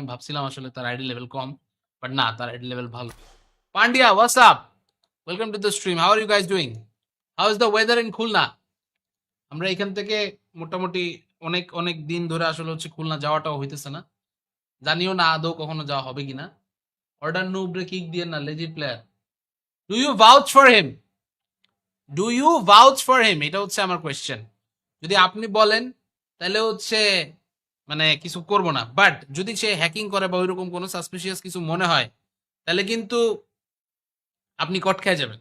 আমি ভাবছিলাম আসলে তার আইডি লেভেল কম, বাট না, তার আইডি লেভেল ভালো। Pandya, what's up? Welcome to the stream. How are you guys doing? How is the weather in Khulna? আমরা এখান থেকে মোটামুটি অনেক অনেক দিন ধরে আসলে হচ্ছে খুলনা যাওয়াটাও হইতেছে না, জানিও না আদৌ কখনো যাওয়া হবে কিনা। অর্ডার নুবরে কিক দিয়ে না, lazy player. Do you vouch for him? Do you vouch for him, এটা হচ্ছে আমার কোয়েশ্চেন। যদি আপনি বলেন তাহলে হচ্ছে মানে কিছু করব না, বাট যদি সে হ্যাকিং করে বা ওইরকম কোনো সাসপিশিয়াস কিছু মনে হয় তাহলে কিন্তু আপনি কট খেয়ে যাবেন।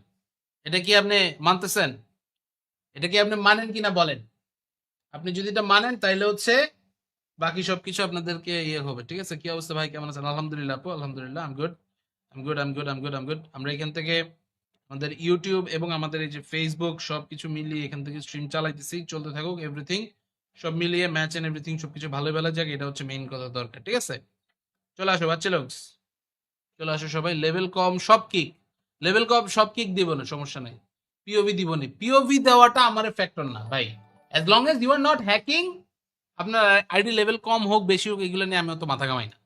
এটা কি আপনি মানতেছেন? এটা কি আপনি মানেন কিনা বলেন? আপনি যদি এটা মানেন তাইলে হচ্ছে বাকি সবকিছু আপনাদেরকে ইয়ে হবে, ঠিক আছে? কি অবস্থা ভাই, কেমন আছেন? আলহামদুলিল্লাহ আপু, আলহামদুলিল্লাহ, I'm good, I'm good, I'm good, I'm good, I'm good. আমরা এখান থেকে আমাদের ইউটিউব এবং আমাদের এই যে ফেসবুক সবকিছু মিলিয়ে এখান থেকে স্ট্রিম চালাইতেছি, চলতে থাকুক এভরিথিং, সব মিলিয়ে ম্যাচ এন্ড এভরিথিং সবকিছু ভালো বেলা যাক, এটা হচ্ছে মেইন কথা দরকার, ঠিক আছে? চলে আসো বাচ্চা লোক, চলে আসো সবাই। লেভেল কম সব কিক, লেভেল কম সব কিক দিব না, সমস্যা নাই। পিওভি দিব না, পিওভি দেওয়াটা আমার ফ্যাক্টর না ভাই। As long as you are not hacking, আপনার আইডি লেভেল কম হোক বেশি হোক এগুলো নিয়ে আমি অত মাথা ঘামাই না,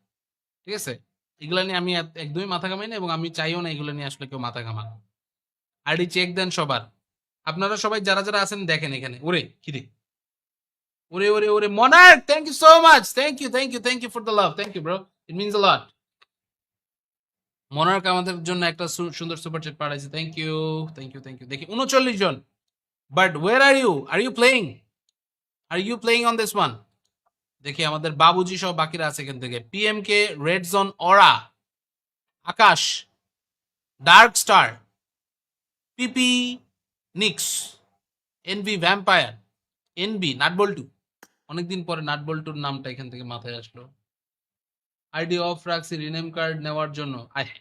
ঠিক আছে? এগুলো নিয়ে আমি একদমই মাথা ঘামাই না, এবং আমি চাইও না এগুলো নিয়ে আসলে কেউ মাথা ঘামান। আইডি চেক দেন সবার, আপনারা সবাই যারা যারা আছেন দেখেন এখানে। ওরে খিদে, ওরে ওরে ওরে Monarch, thank you so much, thank you, thank you, thank you for the love, thank you bro, it means a lot. Monarch আমাদের জন্য একটা সুন্দর সুপার চ্যাট পাঠাইছে, thank you, thank you, thank you. দেখি 39 জন, but where are you? Are you playing? Are you playing on this one? দেখি আমাদের বাবুজি সহ বাকিরা আছে এখান থেকে। PMK, red zone, aura, Akash, dark star, PP, Nix, NV vampire, NB, nut bolt, অনেকদিন পরে নাটবল্টুর নামটা এখান থেকে মাথায় আসলো। আইডি অফ রাখছি রিনেম কার্ড নেওয়ার জন্য, আয়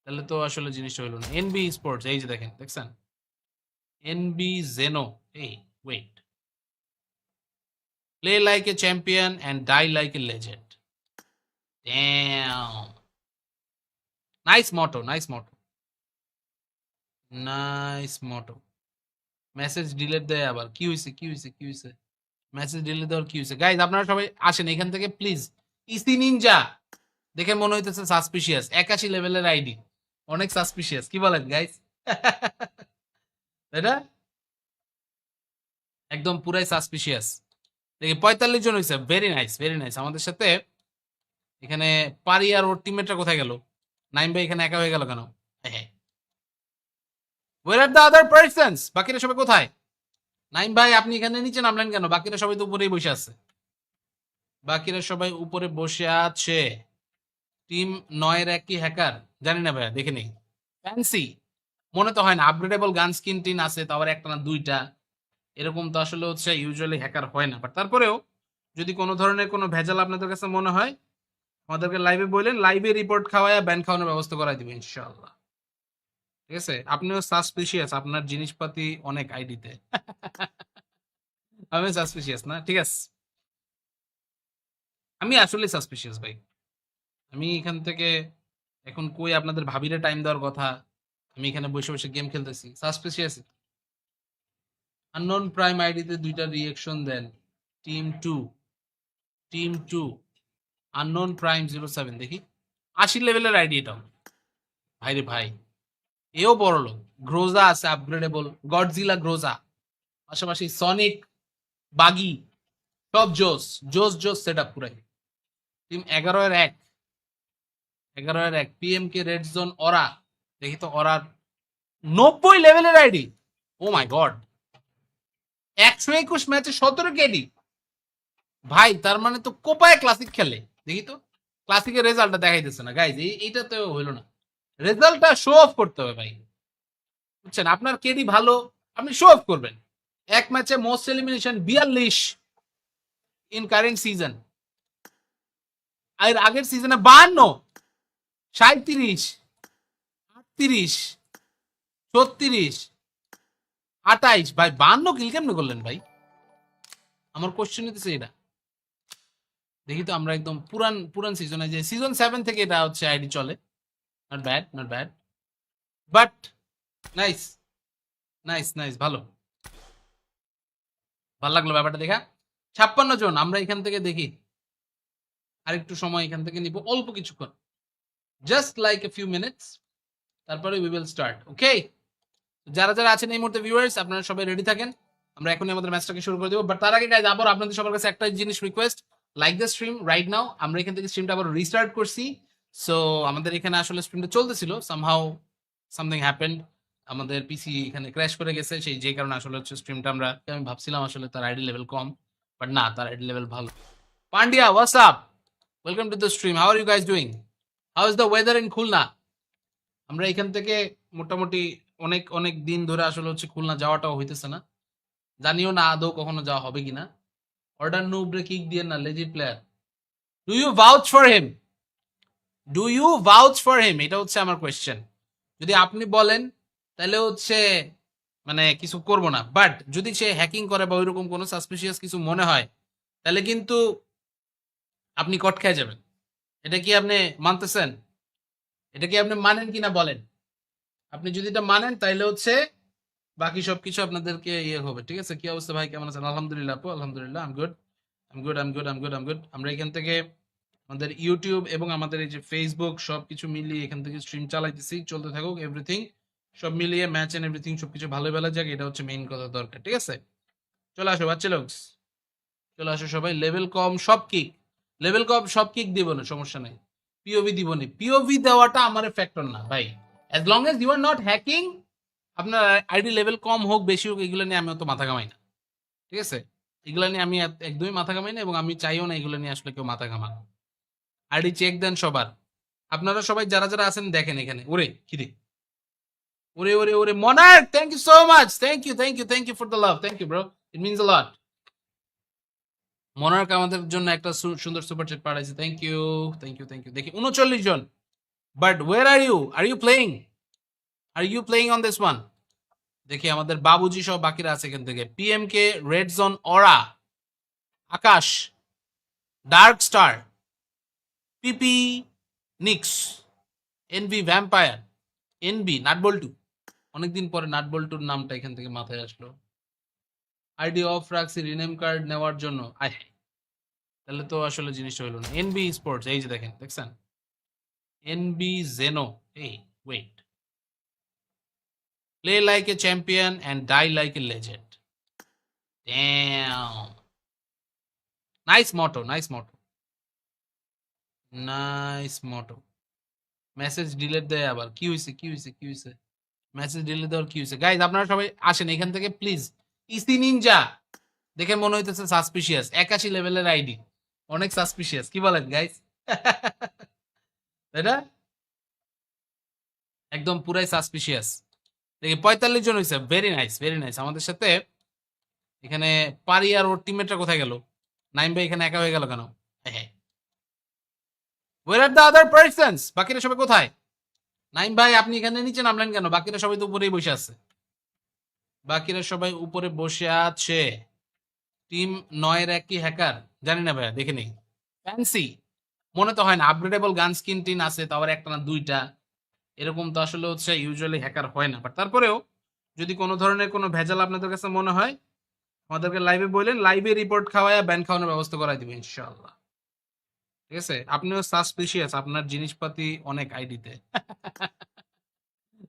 তাহলে তো আসলে জিনিসটা হইলো না। এনবি স্পোর্টস, এই যে দেখেন, দেখছেন? এনবি জেনো, এই wait, play like a champion and die like a legend. Damn, nice motto, nice motto, nice motto. Message delete দেয় আবার, কি হয়েছে, কি হয়েছে, কি হয়েছে? মেসেজ ডিলিট দেওয়ার কি হয়েছে? গাইজ আপনারা সবাই আসেন এখান থেকে প্লিজ। ইসি নিনজা দেখে মনে হইতেছে সাসপিশিয়াস, 81 লেভেলের আইডি, অনেক সাসপিশিয়াস, কি বলেন গাইজ? এটা একদম পুরাই সাসপিশিয়াস। দেখি 45 জন হয়েছে, ভেরি নাইস, ভেরি নাইস। আমাদের সাথে এখানে পারি আর ওর টিমমেটরা কোথায় গেল? নাইম ভাই এখানে একা হয়ে গেল কেন? হ্যাঁ, where are the other persons? বাকিরা সবাই কোথায়? নাইম ভাই আপনি এখানে নিচে নামলেন কেন? বাকিরা সবাই তো উপরেই বসে আছে, বাকিরা সবাই উপরে বসে আছে। টিম 9-এর এক কি হ্যাকার? জানি না ভাইয়া, দেখে নেই। ফ্যান্সি মনে তো হয় না, আপগ্রেডেবল গান স্কিন টিন আছে, তো আবার একটা না দুইটা, এরকম তো আসলে হচ্ছে ইউজুয়ালি হ্যাকার হয় না। বাট তারপরেও যদি কোনো ধরনের কোনো ভেজাল আপনাদের কাছে মনে হয় আমাদেরকে লাইভে বললেন, লাইভে রিপোর্ট খাওয়ায় ব্যান খাওয়ানোর ব্যবস্থা করাই দিবে ইনশাআল্লাহ, ঠিক আছে? আপনিও সাসপিশিয়াস, আপনার জিনিসপাতি অনেক আইডিতে। আমি সাসপিশিয়াস না, ঠিক আছে? আমি আসলে সাসপিশিয়াস ভাই। আমি এখান থেকে এখন কই আপনাদের ভাবিরে টাইম দেওয়ার কথা, আমি এখানে বসে বসে গেম খেলতেছি, সাসপিশিয়াস। আননোন প্রাইম আইডিতে দুইটা রিয়েকশন দেন। Team two, team two, unknown prime 07, দেখি 80 লেভেলের আইডি এটাও। ভাইরে ভাই, এও বড় লোক। গ্রোজা আছে আপগ্রেডেবল, গডজিলা গ্রোজা, পাশাপাশি সনিক, বাগি, সব জোস, জোস জোস সেট আপ পুরাই। টিম 11-1, 11-1, পিএমকে, রেড জোন, অরা, দেখি তো অরার 90 লেভেলের আইডি। ও মাই গড, 121 ম্যাচে 17 কেডি। ভাই তার মানে তো কোপায় ক্লাসিক খেলে, দেখি তো ক্লাসিকের রেজাল্টটা দেখাইতেছে না গাইজ, এইটা তো হইলো না। রেজাল্টটা শো অফ করতে হবে ভাই, বুঝছেন? আপনার কেডি ভালো, আপনি শো অফ করবেন। এক ম্যাচে most elimination 42 in current season, আর আগের সিজনে 52, 37, 38, 36, 28। ভাই 52 কিল কেমনে করলেন ভাই? আমার কোশ্চেন হইতেছে এটা। দেখি তো আমরা একদম পুরান পুরান সিজনে, যে সিজন 7 থেকে এটা হচ্ছে আইডি চলে। Not bad, not bad, but nice, nice, nice, ভালো, ভালো লাগলো ব্যাপারটা দেখা। 56 জন আমরা এখান থেকে দেখি। আরেকটু সময় এখান থেকে নিব, অল্প কিছুক্ষণ, just like a few minutes, তারপরে উই উইল স্টার্ট। ওকে, যারা যারা আছেন এই মুহূর্তে ভিউয়ার্স, আপনারা সবাই রেডি থাকেন, আমরা এখনই আমাদের ম্যাচটাকে শুরু করে দেবো। বাট তার আগে গাইজ আবার আপনাদের সবার কাছে একটা জিনিস request, like the stream right now. আমরা এখান থেকে স্ট্রিমটা আবার রিস্টার্ট করছি। সো আমাদের এখানে আসলে স্ট্রিমটা চলতেছিল, সামহাউ সামথিং হ্যাপেন্ড, আমাদের পিসি এখানে ক্র্যাশ করে গেছে, সেই যে কারণে আসলে হচ্ছে স্ট্রিমটা আমি ভাবছিলাম আসলে তার আইডি লেভেল কম, বাট না, তার আইডি লেভেল ভালো। Pandya, what's up, welcome to the stream, how are you guys doing, how is the weather in Khulna? আমরা এখান থেকে মোটামুটি অনেক অনেক দিন ধরে আসলে হচ্ছে খুলনা যাওয়াটাও হইতেছে না, জানিও না আদৌ কখনো যাওয়া হবে কিনা। অর্ডার নুবরে কিক দিয়ে না, lazy player. Do you vouch for him, do you vouch for him, এটা হচ্ছে আমার কোয়েশ্চেন। যদি আপনি বলেন তাহলে হচ্ছে মানে কিছু করব না, বাট যদি সে হ্যাকিং করে বা ওইরকম কোনো সাসপিশিয়াস কিছু মনে হয়, তাহলে কিন্তু আপনি কট খেয়ে যাবেন। এটা কি আপনি মানতেছেন? এটা কি আপনি মানেন কিনা বলেন? আপনি যদি এটা মানেন তাইলে হচ্ছে বাকি সবকিছু আপনাদেরকে ইয়ে হবে, ঠিক আছে? কি অবস্থা ভাই, কেমন আছেন? আলহামদুলিল্লাহ আপু, আলহামদুলিল্লাহ, I'm good, I'm good, I'm good, I'm good, I'm good. আমরা এখান থেকে আমাদের ইউটিউব এবং আমাদের এই যে ফেসবুক সবকিছু মিলিয়ে এখান থেকে স্ট্রিম চালাইতেছি, চলতে থাকুক এভরিথিং, সব মিলিয়ে ম্যাচ এন্ড এভরিথিং সবকিছু ভালো বেলা যাক, এটা হচ্ছে মেইন কথা দরকার, ঠিক আছে? চলে আসো বাচ্চা লোক, চলে আসো সবাই। লেভেল কম সব কিক, লেভেল কম সব কিক দিব না, সমস্যা নাই। পিওভি দিব না, পিওভি দেওয়াটা আমার ফ্যাক্টর না ভাই, as long as you are not hacking. আপনার আইডি লেভেল কম হোক বেশি হোক, এগুলো নিয়ে আমি অত মাথা ঘামাই না, ঠিক আছে? এগুলো নিয়ে আমি একদমই মাথা ঘামাই না, এবং আমি চাইও না এগুলো নিয়ে আসলে কেউ মাথা ঘামান। আইডি চেক দেন সবার, আপনারা সবাই যারা যারা আছেন দেখেন এখানে। ওরে কিরে, ওরে ওরে ওরে Monarch, thank you so much, thank you, thank you, thank you for the love, thank you bro, it means a lot. Monarch আমাদের জন্য একটা সুন্দর সুপার চ্যাট পাঠাইছে, thank you, thank you, thank you. দেখি 39 জন, but where are you playing, are you playing on this one? দেখি আমাদের বাবুজি সব বাকিরা আছে এখান থেকে। PMK, red zone, aura, Akash, dark star, PP, Nix, NV vampire, NB, nut bolt, অনেকদিন পরে নাটবল্টুর নামটা এখান থেকে মাথায় আসলো। আইডি অফ রাখছি রিনেম কার্ড নেওয়ার জন্য, আয় তাহলে তো আসলে জিনিসটা হলো না। এনবি স্পোর্টস, এই যে দেখেন, দেখছেন, এনবি জেনো, এই wait, play like a champion and die like a legend, damn, nice motto, nice motto, nice motto. Message delete দেয় আবার, কি হয়েছে, কি হয়েছে, কি হয়েছে? মেসেজ ডিলিট দেওয়ার কি হয়েছে? গাইজ আপনারা সবাই আসেন এখান থেকে প্লিজ। ইসি নিনজা দেখে মনে হইতেছে সাসপিশিয়াস, 81 লেভেলের আইডি, অনেক সাসপিশিয়াস, কি বলেন গাইজ? এটা একদম পুরাই সাসপিশিয়াস। দেখি 45 জন হয়েছে, ভেরি নাইস, ভেরি নাইস। আমাদের সাথে এখানে পারি আর ওর টিমমেটরা কোথায় গেল? নাইম ভাই এখানে একা হয়ে গেল কেন? হ্যাঁ, ওয়ের আর দ্য আদার পার্সনস, বাকিরা সবাই কোথায়? নাইম ভাই আপনি এখানে নিচে নামলেন কেন? বাকিরা সবাই তো উপরেই বসে আছে, বাকিরা সবাই উপরে বসে আছে। টিম 9-এর এক কি হ্যাকার? জানি না ভাইয়া, দেখে নেই। ফ্যান্সি মনে তো হয় না, আপগ্রেডেবল গান স্কিন টিন আছে, তো আবার একটা না দুইটা, এরকম তো আসলে হচ্ছে ইউজুয়ালি হ্যাকার হয় না। বাট তারপরেও যদি কোনো ধরনের কোনো ভেজাল আপনাদের কাছে মনে হয়, আমাদেরকে লাইভে বললেন, লাইভে রিপোর্ট খাওয়ায় ব্যান খাওয়ানোর ব্যবস্থা করাই দিবে ইনশাআল্লাহ, ঠিক আছে? আপনিও সাসপিশিয়াস, আপনার জিনিসপাতি অনেক আইডিতে।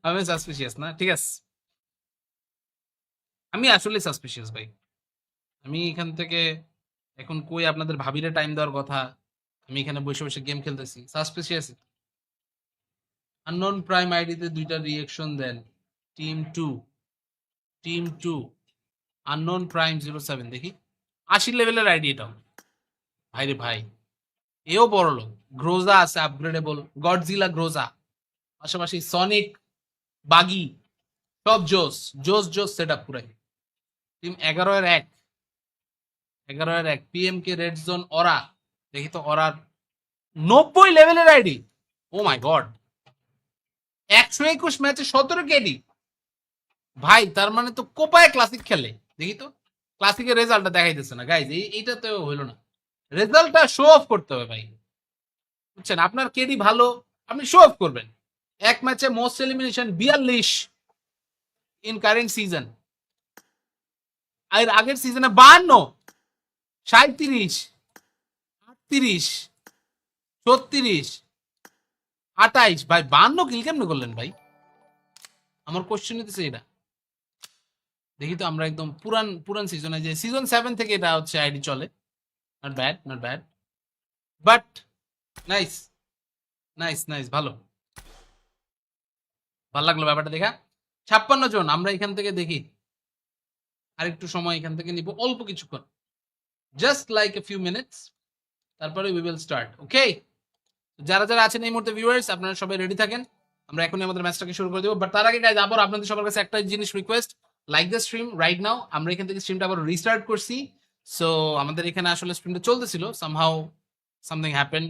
আমি সাসপিশিয়াস না, ঠিক আছে? আমি আসলে সাসপিশিয়াস ভাই। আমি এখান থেকে এখন কই আপনাদের ভাবিরে টাইম দেওয়ার কথা, আমি এখানে বসে বসে গেম খেলতেছি, সাসপিশিয়াস। আননোন প্রাইম আইডিতে দুইটা রিয়েকশন দেন, team two, team two, unknown prime 07, দেখি 80 লেভেলের আইডি এটাও, ভাইরে ভাই, এও বড় লোক। গ্রোজা আছে আপগ্রেডেবল, গডজিলা গ্রোজা, পাশাপাশি সনিক, বাগি, সব জোস, জোস জোস সেট আপ পুরাই। টিম 11-1, 11-1, পিএম কে, রেড জোন, অরা, দেখি তো অরার 90 লেভেলের আইডি, ও মাই গড, 121 ম্যাচে 17 কেডি, ভাই তার মানে তো কোপায় ক্লাসিক খেলে। দেখি তো ক্লাসিকের রেজাল্টটা দেখাইতেছে না গাইজ, এইটা তো হইলো না, রেজাল্টটা শো অফ করতে হবে ভাই, বুঝছেন? আপনার কেডি ভালো, আপনি শো অফ করবেন। এক ম্যাচে most elimination 42 in current season, আর আগের সিজনে 52, 37, 38, 36, 28 ভাই 52 কিল কেমনে করলেন ভাই? আমার কোশ্চেন হইতেছে এটা। দেখি তো আমরা একদম পুরান পুরান সিজনে যে সিজন 7 থেকে এটা হচ্ছে আইডি চলে। Not bad, not bad. But nice, nice, nice, ভালো। ভালো লাগলো ব্যাপারটা দেখা। 56 জন আমরা এখান থেকে দেখি। আরেকটু সময় এখান থেকে নিব অল্প কিছুক্ষণ। Just like a few minutes. তারপরে উই উইল স্টার্ট। ওকে? যারা যারা আছেন এই মুহূর্তে ভিউয়ার্স আপনারা সবাই রেডি থাকেন। আমরা এখনই আমাদের ম্যাচটাকে শুরু করে দেব। বাট তার আগে গাইজ আবার আপনাদের সবার কাছে একটা জিনিস request, like the stream right now. আমরা এখান থেকে স্ট্রিমটা আবার রিস্টার্ট করছি। সো আমাদের এখানে আসলে স্ট্রিমটা চলতেছিল, সামহাউ সামথিং হ্যাপেন্ড।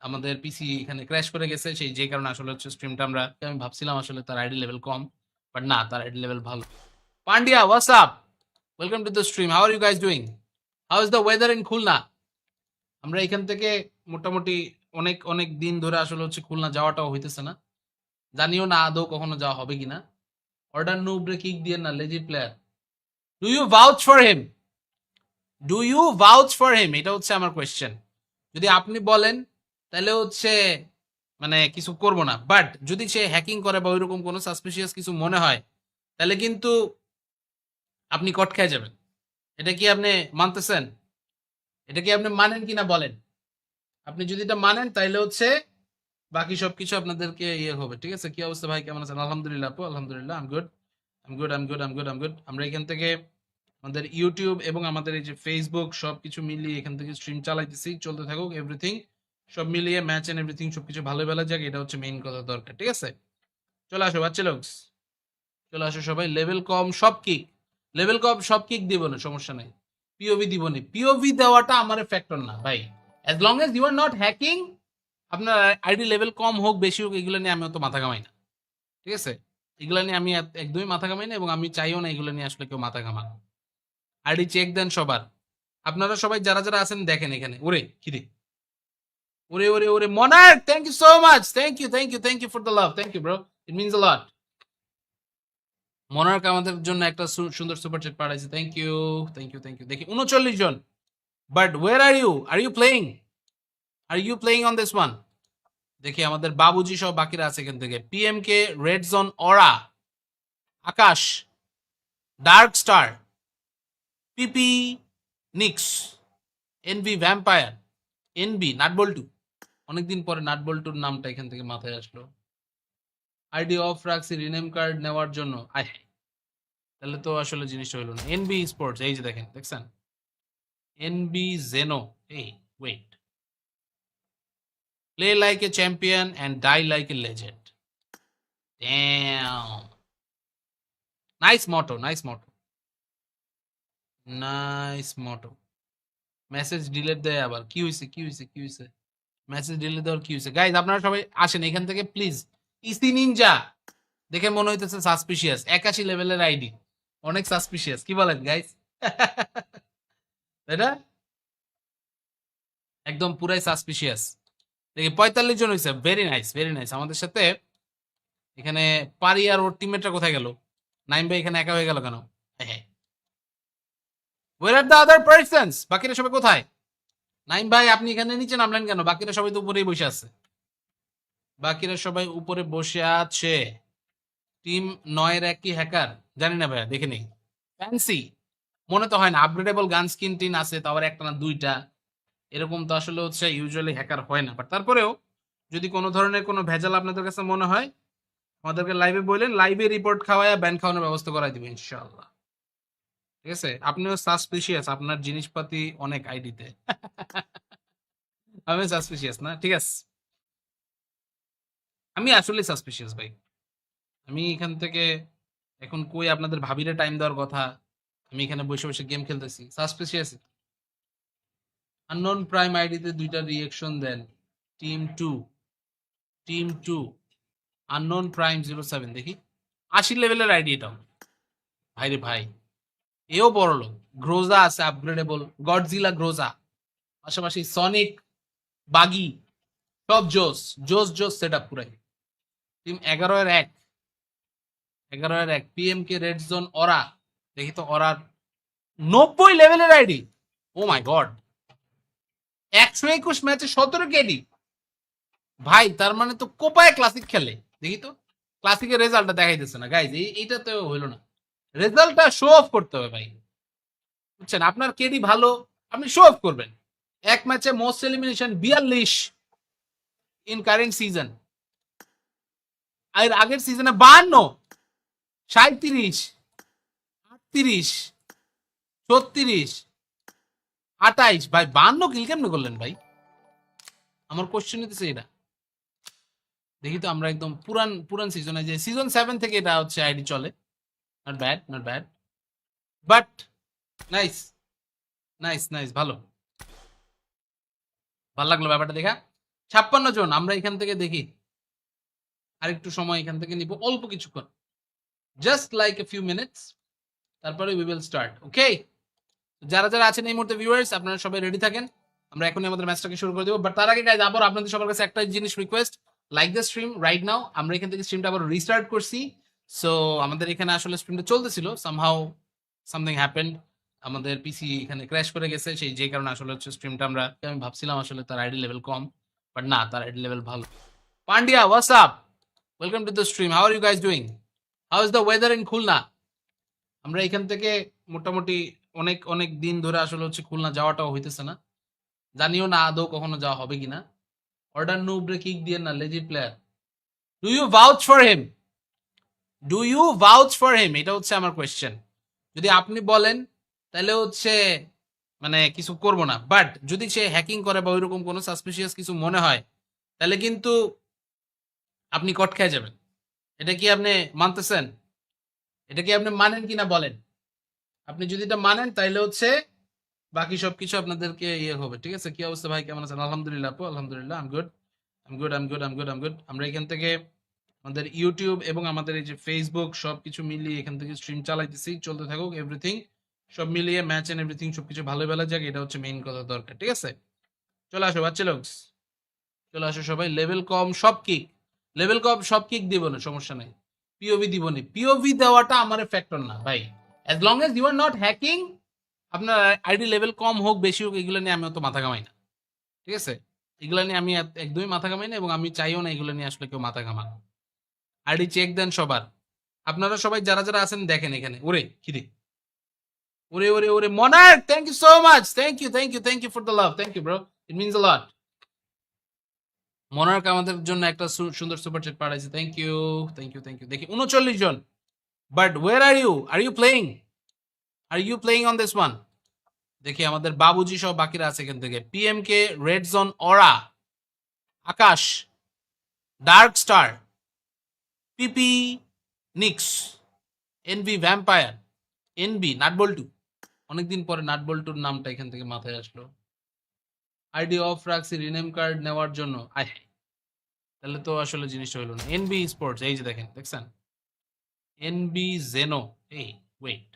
আমাদের পিসি এখানে ক্র্যাশ করে গেছে, সেই যে কারণে আসলে হচ্ছে স্ট্রিমটা আমি ভাবছিলাম আসলে তার আইডি লেভেল কম, বাট না, তার আইডি লেভেল ভালো। Pandya, what's up? Welcome to the stream. How are you guys doing? How is the weather in Khulna? আমরা এখান থেকে মোটামুটি অনেক অনেক দিন ধরে আসলে হচ্ছে খুলনা যাওয়াটাও হইতেছে না। জানিও না আদৌ কখনো যাওয়া হবে কিনা। অর্ডার নুবরে কিক দিয়ে না, legit player. Do you vouch for him? Do you vouch for him? এটা হচ্ছে আমার কোয়েশ্চেন। যদি আপনি বলেন তাহলে হচ্ছে মানে কিছু করব না, বাট যদি সে হ্যাকিং করে বা ওইরকম কোনো সাসপিশিয়াস কিছু মনে হয় তাহলে কিন্তু আপনি কট খেয়ে যাবেন। এটা কি আপনি মানতেছেন? এটা কি আপনি মানেন কিনা বলেন? আপনি যদি এটা মানেন তাইলে হচ্ছে বাকি সবকিছু আপনাদেরকে ইয়ে হবে। ঠিক আছে? কি অবস্থা ভাই, কেমন আছেন? আলহামদুলিল্লাহ আপু, আলহামদুলিল্লাহ। I am good, I am good, I am good, I am good, I am good. আমরা এখান থেকে আমাদের ইউটিউব এবং আমাদের এই যে ফেসবুক সবকিছু মিলিয়ে এখান থেকে স্ট্রিম চালাইতেছি, চলতে থাকুক এভরিথিং। সব মিলিয়ে ম্যাচ এন্ড এভরিথিং সবকিছু ভালো ভালো যাক, এটা হচ্ছে মেইন কথা দরকার। ঠিক আছে? চলে আসো বাচ্চা লোক, চলে আসো সবাই। লেভেল কম সব কিক, লেভেল কম সব কিক দিব না, সমস্যা নাই। পিওভি দিব না, পিওভি দেওয়াটা আমার ফ্যাক্টর না ভাই। As long as you are not hacking, আপনার আইডি লেভেল কম হোক বেশি হোক এগুলো নিয়ে আমি অত মাথা ঘামাই না। ঠিক আছে? এগুলো নিয়ে আমি একদমই মাথা ঘামাই না এবং আমি চাইও না এগুলো নিয়ে আসলে কেউ মাথা ঘামান। আইডি চেক দেন সবার। আপনারা সবাই যারা যারা আছেন দেখেন এখানে। ওরে কিরে, ওরে ওরে ওরে Monarch, thank you so much, thank you, thank you, thank you for the love, thank you bro, it means a lot. Monarch আমাদের জন্য একটা সুন্দর সুপার চ্যাট পাঠাইছে, thank you, thank you, thank you. দেখি 39 জন, but where are you? Are you playing? Are you playing on this one? দেখি আমাদের বাবুজি সব বাকিরা আছে এখান থেকে। PMK, red zone, aura, Akash, dark star, PP, Nix, NV vampire, NB, nut bolt. অনেকদিন পরে নাটবল্টুর নামটা এখান থেকে মাথায় আসলো। আইডি অফ রাখছি রিনেম কার্ড নেওয়ার জন্য। আয় হায়, তাহলে তো আসলে জিনিসটা হলো না। এনবি স্পোর্টস, এই যে দেখেন, দেখছেন? এনবি জেনো, এই wait, play like a champion and die like a legend. Damn, nice motto, nice motto, nice motto. Message delete দেয় আবার, কি হয়েছে, কি হয়েছে, কি হয়েছে? মেসেজ ডিলিট দেওয়ার কি হয়েছে? গাইজ আপনারা সবাই আসেন এখান থেকে প্লিজ। ইসি নিনজা দেখে মনে হইতেছে সাসপিশিয়াস, 81 লেভেলের আইডি, অনেক সাসপিশিয়াস। কি বলেন গাইজ? তাই না? একদম পুরাই সাসপিশিয়াস। দেখি 45 জন হয়েছে, ভেরি নাইস, ভেরি নাইস। আমাদের সাথে এখানে পারি আর ওর টিমমেটরা কোথায় গেল? নাইম ভাই এখানে একা হয়ে গেল কেন? হ্যাঁ, where are the other persons? বাকিরা সবাই কোথায়? নাইম ভাই আপনি এখানে নিচে নামলেন কেন? বাকিরা সবাই তো উপরেই বসে আছে। বাকিরা সবাই উপরে বসে আছে। টিম 9-এর এক কি হ্যাকার? জানি না ভাইয়া, দেখে নেই। ফ্যান্সি মনে তো হয় না, আপগ্রেডেবল গান স্কিন টিন আছে, তো আবার একটা না দুইটা, এরকম তো আসলে হচ্ছে ইউজুয়ালি হ্যাকার হয় না। বাট তারপরেও যদি কোনো ধরনের কোনো ভেজাল আপনাদের কাছে মনে হয় আমাদেরকে লাইভে বললেন, লাইভে রিপোর্ট খাওয়ায় ব্যান খাওয়ানোর ব্যবস্থা করাই দিবে ইনশাআল্লাহ। ঠিক আছে? আপনিও সাসপিশিয়াস, আপনার জিনিসপাতি অনেক আইডিতে। আমি সাসপিশিয়াস না? ঠিক আছে, আমি আসলে সাসপিশিয়াস ভাই। আমি এখান থেকে এখন কই আপনাদের ভাবিরে টাইম দেওয়ার কথা, আমি এখানে বসে বসে গেম খেলতেছি, সাসপিশিয়াস। আননোন প্রাইম আইডিতে দুইটা রিয়েকশন দেন। Team two, team two, unknown prime 07, দেখি 80 লেভেলের আইডি এটাও। ভাই রে ভাই, এও বড় লোক। গ্রোজা আছে আপগ্রেডেবল, গডজিলা গ্রোজা, পাশাপাশি সনিক, বাগি, সব জোস জোস জোস সেট আপ পুরাই। টিম 11-এর 1, 11-এর 1, পিএমকে, রেড জোন, অরা। দেখি তো অরার 90 লেভেলের আইডি। ও মাই গড, 121 ম্যাচে 17 কেডি। ভাই তার মানে তো কোপায় ক্লাসিক খেলে। দেখি তো ক্লাসিকের রেজাল্টটা দেখাইতেছে না গাইজ, এইটা তো হইলো না। রেজাল্টটা শো অফ করতে হবে ভাই, বুঝছেন? আপনার কেডি ভালো, আপনি শো অফ করবেন। এক ম্যাচে most elimination 42 in current season, আর আগের সিজনে 52, 37, 38, 36, 28। ভাই 52 কিল কেমনে করলেন ভাই? আমার কোশ্চেন হইতেছে এটা। দেখি তো আমরা একদম পুরান পুরান সিজনে, যে সিজন 7 থেকে এটা হচ্ছে আইডি চলে। Not bad, not bad, but nice, nice, nice, ভালো, ভালো লাগলো ব্যাপারটা দেখা। 56 জন, আমরা এখান থেকে দেখি আরেকটু সময় এখান থেকে নিব, অল্প কিছুক্ষণ, just like a few minutes, তারপরে উই উইল স্টার্ট। ওকে, যারা যারা আছেন এই মুহূর্তে ভিউয়ার্স, আপনারা সবাই রেডি থাকেন, আমরা এখনই আমাদের ম্যাচটাকে শুরু করে দেবো। বাট তার আগে গাইজ আবার আপনাদের সবার কাছে একটা জিনিস request, like the stream right now. আমরা এখান থেকে স্ট্রিমটা আবার রিস্টার্ট করছি। সো আমাদের এখানে আসলে স্ট্রিমটা চলতেছিল, সামহাউ সামথিং হ্যাপেন্ড, আমাদের পিসি এখানে ক্র্যাশ করে গেছে, সেই যে কারণে আসলে হচ্ছে স্ট্রিমটা আমি ভাবছিলাম আসলে তার আইডি লেভেল কম, বাট না, তার আইডি লেভেল ভালো। Pandya, what's up, welcome to the stream, how are you guys doing, how is the weather in Khulna? আমরা এখান থেকে মোটামুটি অনেক অনেক দিন ধরে আসলে হচ্ছে খুলনা যাওয়াটাও হইতেছে না, জানিও না আদৌ কখনো যাওয়া হবে কিনা। অর্ডার নুবরে কিক দিয়ে না, legit player. Do you vouch for him, do you vouch for him, এটা হচ্ছে আমার কোয়েশ্চেন। যদি আপনি বলেন তাহলে হচ্ছে মানে কিছু করব না, বাট যদি সে হ্যাকিং করে বা ওইরকম কোনো সাসপিশিয়াস কিছু মনে হয়, তাহলে কিন্তু আপনি কট খেয়ে যাবেন। এটা কি আপনি মানতেছেন? এটা কি আপনি মানেন কিনা বলেন? আপনি যদি এটা মানেন তাইলে হচ্ছে বাকি সবকিছু আপনাদেরকে ইয়ে হবে, ঠিক আছে? কি অবস্থা ভাই, কেমন আছেন? আলহামদুলিল্লাহ আপু, আলহামদুলিল্লাহ, I'm good, I'm good, I'm good, I'm good, I'm good. আমরা এখান থেকে আমাদের ইউটিউব এবং আমাদের এই যে ফেসবুক সবকিছু মিলিয়ে এখান থেকে স্ট্রিম চালাইতেছি, চলতে থাকুক এভরিথিং, সব মিলিয়ে ম্যাচ এন্ড এভরিথিং সবকিছু ভালো ভালো যাক, এটা হচ্ছে মেইন কথা দরকার, ঠিক আছে? চলে আসো বাচ্চা লোক, চলে আসো সবাই। লেভেল কম সব কিক, লেভেল কম সব কিক দিব না, সমস্যা নাই। পিওভি দিব না, পিওভি দেওয়াটা আমার ফ্যাক্টর না ভাই, as long as you are not hacking. আপনার আইডি লেভেল কম হোক বেশি হোক, এগুলো নিয়ে আমি অত মাথা ঘামাই না, ঠিক আছে? এগুলো নিয়ে আমি একদমই মাথা ঘামাই না, এবং আমি চাইও না এগুলো নিয়ে আসলে কেউ মাথা ঘামান। আইডি চেক দেন সবার, আপনারা সবাই যারা যারা আছেন দেখেন এখানে। ওরে কিরে, ওরে ওরে ওরে Monarch, thank you so much, thank you, thank you, thank you for the love, thank you bro, it means a lot. Monarch আমাদের জন্য একটা সুন্দর সুপার চ্যাট পাঠাইছে, thank you, thank you, thank you. দেখি 39 জন, but where are you playing, are you playing on this one? দেখি আমাদের বাবুজি সব বাকিরা আছে এখান থেকে। PMK, red zone, aura, Akash, dark star, PP, Nix, NV vampire, NB, nut bolt, অনেকদিন পরে নাটবল্টুর নামটা এখান থেকে মাথায় আসলো। আইডি অফ রাখছি রিনেম কার্ড নেওয়ার জন্য, আয় তাহলে তো আসলে জিনিসটা হলো না। এনবি স্পোর্টস, এই যে দেখেন, দেখছেন? এনবি জেনো, এই wait,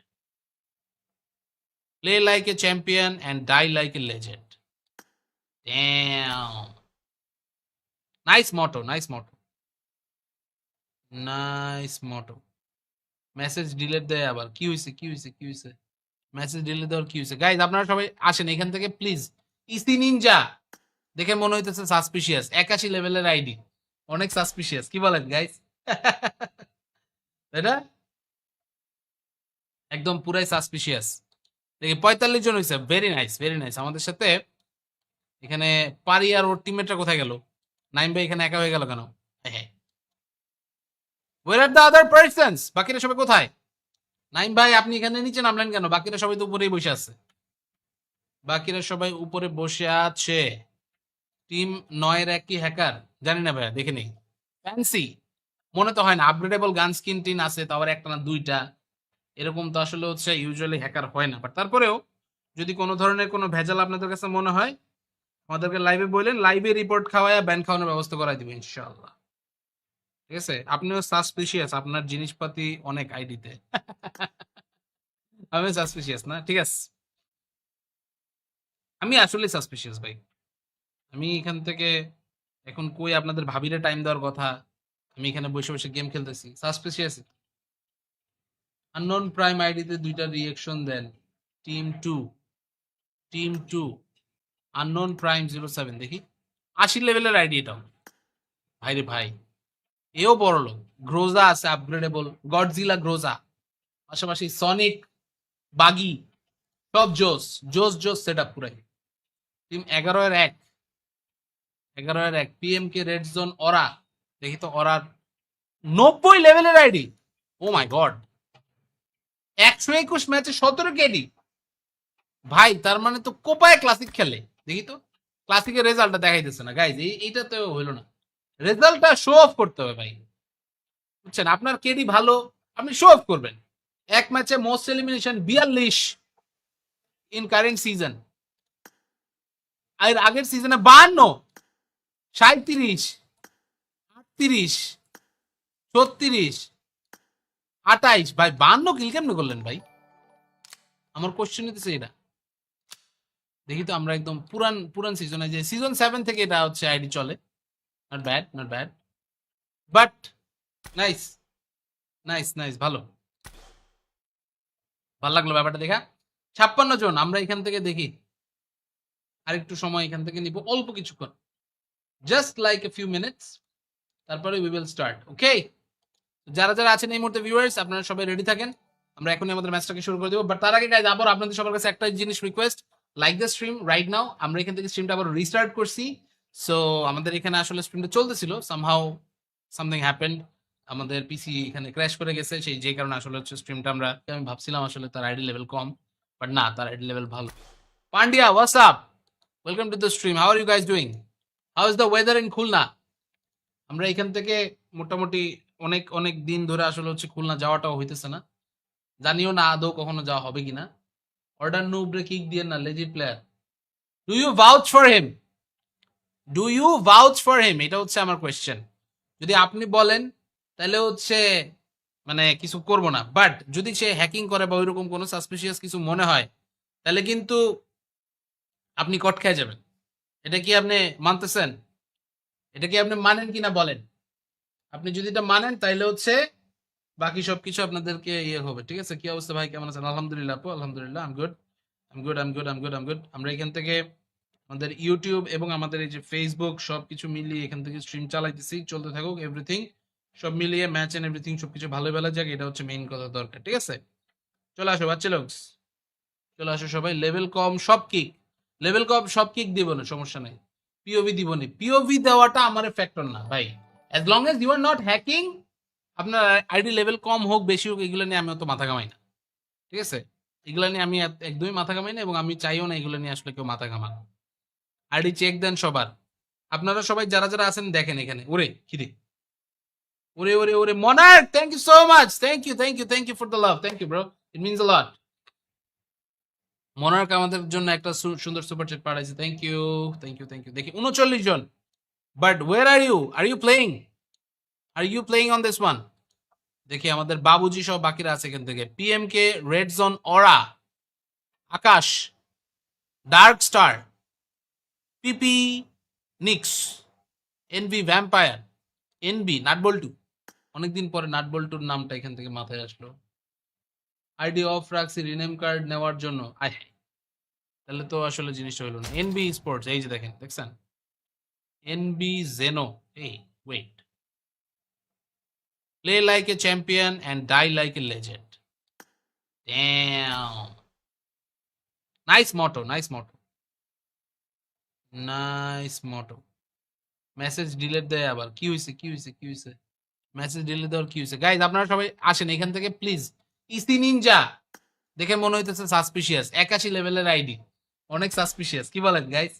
play like a champion and die like a legend. Damn, nice motto, nice motto, nice motto. Message delete দেয় আবার, কি হয়েছে, কি হয়েছে, কি হয়েছে? মেসেজ ডিলিট দেওয়ার কি হয়েছে? গাইজ আপনারা সবাই আসেন এখান থেকে প্লিজ। ইসি নিনজা দেখে মনে হইতেছে সাসপিশিয়াস, 81 লেভেলের আইডি, অনেক সাসপিশিয়াস, কি বলেন গাইজ? তাই না? একদম পুরাই সাসপিশিয়াস। দেখি 45 জন হয়েছে, ভেরি নাইস, ভেরি নাইস। আমাদের সাথে এখানে পারি আর ওর টিমমেটরা কোথায় গেল? নাইম ভাই এখানে একা হয়ে গেল কেন? হ্যাঁ, ওয়ের আর দ্য আদার পার্সনস, বাকিরা সবাই কোথায়? নাইম ভাই আপনি এখানে নিচে নামলেন কেন? বাকিরা সবাই তো উপরেই বসে আছে, বাকিরা সবাই উপরে বসে আছে। টিম 9-এর এক কি হ্যাকার? জানি না ভাইয়া, দেখে নেই। ফ্যান্সি মনে তো হয় না, আপগ্রেডেবল গান স্কিন টিন আছে, তারপর একটা না দুইটা, এরকম তো আসলে হচ্ছে ইউজুয়ালি হ্যাকার হয় না। বাট তারপরেও যদি কোনো ধরনের কোনো ভেজাল আপনাদের কাছে মনে হয়, আমাদেরকে লাইভে বললেন, লাইভে রিপোর্ট খাওয়ায় ব্যান খাওয়ানোর ব্যবস্থা করাই দিবে ইনশাআল্লাহ, ঠিক আছে? আপনিও সাসপিশিয়াস, আপনার জিনিসপাতি অনেক আইডিতে। আমি সাসপিশিয়াস না, ঠিক আছে? আমি আসলে সাসপিশিয়াস ভাই। আমি এখান থেকে এখন কই আপনাদের ভাবিরে টাইম দেওয়ার কথা, আমি এখানে বসে বসে গেম খেলতেছি, সাসপিশিয়াস। আননোন প্রাইম আইডিতে দুইটা রিয়েকশন দেন। Team two, team two, unknown prime 07, দেখি 80 লেভেলের আইডি এটাও। ভাই রে ভাই, এও বড় লোক। গ্রোজা আছে আপগ্রেডেবল, গডজিলা গ্রোজা, পাশাপাশি সনিক, বাগি, সব জোস জোস জোস সেট আপ পুরাই। টিম 11-1, 11-1 পিএম কে রেড জোন ওরা। দেখি তো ওরার 90 লেভেলের আইডি। ও মাই গড, 121 ম্যাচে 17 কেডি। ভাই তার মানে তো কোপায় ক্লাসিক খেলে। দেখি তো ক্লাসিকের রেজাল্টটা দেখাইতেছে না গাইজ, এইটা তো হইলো না। রেজাল্টটা শো অফ করতে হবে ভাই, বুঝছেন? আপনার কেডি ভালো, আপনি শো অফ করবেন। এক ম্যাচে most elimination 42 in current season, আর আগের সিজনে 52, 37, 38, 36, 28। ভাই 52 কিল কেমনে করলেন ভাই? আমার কোশ্চেন হইতেছে এটা। দেখি তো আমরা একদম পুরান পুরান সিজনে, যে সিজন 7 থেকে এটা হচ্ছে আইডি চলে। Not bad, not bad, but nice nice nice, ভালো ভালো লাগলো ব্যাপারটা দেখা। 56 জন। আমরা এখান থেকে দেখি আরেকটু সময় এখান থেকে নিব, অল্প কিছুক্ষণ, just like a few minutes, তারপরে উই উইল স্টার্ট। ওকে, যারা যারা আছেন এই মুহূর্তে ভিউয়ার্স, আপনারা সবাই রেডি থাকেন, আমরা এখনই আমাদের ম্যাচটাকে শুরু করে দেবো। বাট তার আগে গাইজ আবার আপনাদের সবার কাছে একটা জিনিস request, like the stream right now. আমরা এখান থেকে স্ট্রিমটা আবার রিস্টার্ট করছি। সো আমাদের এখানে আসলে স্ট্রিমটা চলতেছিল, সামহাউ সামথিং হ্যাপেন্ড, আমাদের পিসি এখানে ক্র্যাশ করে গেছে, সেই যে কারণে আসলে হচ্ছে স্ট্রিমটা আমি ভাবছিলাম আসলে তার আইডি লেভেল কম, বাট না, তার আইডি লেভেল ভালো। Pandya, what's up, welcome to the stream, how are you guys doing, how is the weather in Khulna? আমরা এখান থেকে মোটামুটি অনেক অনেক দিন ধরে আসলে হচ্ছে খুলনা যাওয়াটাও হইতেছে না, জানিও না আদৌ কখনো যাওয়া হবে কিনা। অর্ডার নুবরে কিক দিয়ে না, lazy player. Do you vouch for him, do you vouch for him, এটা হচ্ছে আমার কোয়েশ্চেন। যদি আপনি বলেন তাহলে হচ্ছে মানে কিছু করব না, বাট যদি সে হ্যাকিং করে বা ওইরকম কোনো সাসপিশিয়াস কিছু মনে হয়, তাহলে কিন্তু আপনি কট খেয়ে যাবেন। এটা কি আপনি মানতেছেন? এটা কি আপনি মানেন কিনা বলেন? আপনি যদি এটা মানেন তাইলে হচ্ছে বাকি সবকিছু আপনাদেরকে ইয়ে হবে, ঠিক আছে? কি অবস্থা ভাই, কেমন আছেন? আলহামদুলিল্লাহ আপু, আলহামদুলিল্লাহ, I'm good, I'm good, I'm good, I'm good, I'm good. আমরা এখান থেকে আমাদের ইউটিউব এবং আমাদের এই যে ফেসবুক সবকিছু মিলিয়ে এখান থেকে স্ট্রিম চালাইতেছি, চলতে থাকুক এভরিথিং, সব মিলিয়ে ম্যাচ এন্ড এভরিথিং সবকিছু ভালো ভালো যাক, এটা হচ্ছে মেইন কথা দরকার, ঠিক আছে? চলে আসো বাচ্চা লোক, চলে আসো সবাই। লেভেল কম সব কিক, লেভেল কম সব কিক দিব না, সমস্যা নাই। পিওভি দিব না, পিওভি দেওয়াটা আমার ফ্যাক্টর না ভাই, as long as you are not hacking. আপনার আইডি লেভেল কম হোক বেশি হোক, এগুলো নিয়ে আমি অত মাথা কামাই না, ঠিক আছে? এগুলো নিয়ে আমি একদমই মাথা কামাই না, এবং আমি চাইও না এগুলো নিয়ে আসলে কেউ মাথা কামান। আইডি চেক দেন সবার, আপনারা সবাই যারা যারা আছেন দেখেন এখানে। ওরে কিরে, ওরে ওরে ওরে Monarch, thank you so much, thank you thank you thank you for the love, thank you bro, it means a lot. Monarch আমাদের জন্য একটা সুন্দর সুপার চ্যাট পাঠাইছে, thank you thank you thank you. দেখি 39 জন, but where are you playing, are you playing on this one? দেখি আমাদের বাবুজি সব বাকিরা আছে এখান থেকে। পিএম কে red zone aura, Akash, dark star, PP Nix, NV vampire, NB nut bolt, অনেকদিন পরে নাটবল্টুর নামটা এখান থেকে মাথায় আসলো। আইডি অফ রাখছি রিনেম কার্ড নেওয়ার জন্য, আয় তাহলে তো আসলে জিনিসটা হলো না। এনবি স্পোর্টস, এই যে দেখেন, দেখছেন এনবি জেনো, এই wait, play like a champion and die like a legend, damn, nice motto, nice motto, nice motto. Message delete দেয় আবার, কি হয়েছে কি হয়েছে কি হয়েছে? মেসেজ ডিলিট দেওয়ার কি হয়েছে? গাইজ আপনারা সবাই আসেন এখান থেকে প্লিজ। ইসি নিনজা দেখে মনে হইতেছে সাসপিশিয়াস, 81 লেভেলের আইডি, অনেক সাসপিশিয়াস, কি বলেন গাইজ?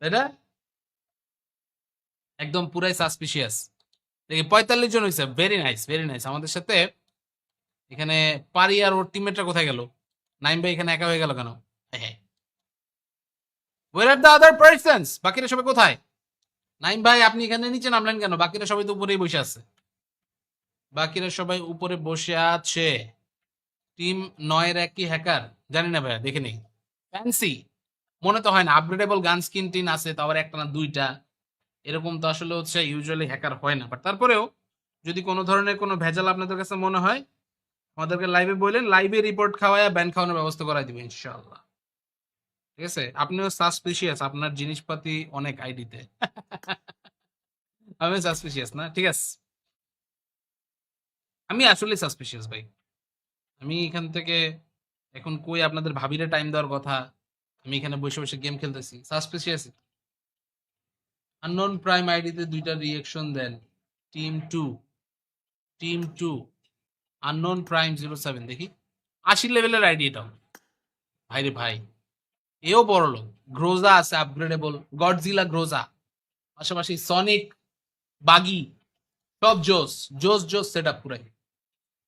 তাই না? একদম পুরাই সাসপিশিয়াস। দেখি 45 জন হয়েছে, ভেরি নাইস ভেরি নাইস। আমাদের সাথে এখানে পারি আর ওর টিমমেটরা কোথায় গেল? নাইম ভাই এখানে একা হয়ে গেল কেন? হ্যাঁ, where are the other persons, বাকিরা সবাই কোথায়? নাইম ভাই আপনি এখানে নিচে নামলেন কেন? বাকিরা সবাই তো উপরেই বসে আছে, বাকিরা সবাই উপরে বসে আছে। টিম 9-1 কি হ্যাকার? জানি না ভাইয়া, দেখে নেই। ফ্যান্সি মনে তো হয় না, আপগ্রেডেবল গান স্কিন টিন আছে, তাও আবার একটা না দুইটা, এরকম তো আসলে হচ্ছে ইউজুয়ালি হ্যাকার হয় না। বাট তারপরেও যদি কোনো ধরনের কোনো ভেজাল আপনাদের কাছে মনে হয়, আমাদেরকে লাইভে বললেন, লাইভে রিপোর্ট খাওয়ায় ব্যান খাওয়ানোর ব্যবস্থা করাই দিবে ইনশাআল্লাহ, ঠিক আছে? আপনিও সাসপিশিয়াস, আপনার জিনিসপাতি অনেক আইডিতে। আমি সাসপিশিয়াস না, ঠিক আছে। আমি আসলে সাসপিশিয়াস ভাই। আমি এখান থেকে এখন কই আপনাদের ভাবিরে টাইম দেওয়ার কথা, আমি এখানে বসে বসে গেম খেলতেছি, সাসপিশিয়াস। আননোন প্রাইম আইডিতে দুইটা রিয়েকশন দেন। টিম টু আননোন প্রাইম 07 দেখি 80 লেভেলের আইডি এটাও। ভাই রে ভাই, এও বড় লোক। গ্রোজা আছে আপগ্রেডেবল, গডজিলা গ্রোজা, পাশাপাশি সনিক, বাগি, সব জোস জোস জোস সেট আপ পুরাই।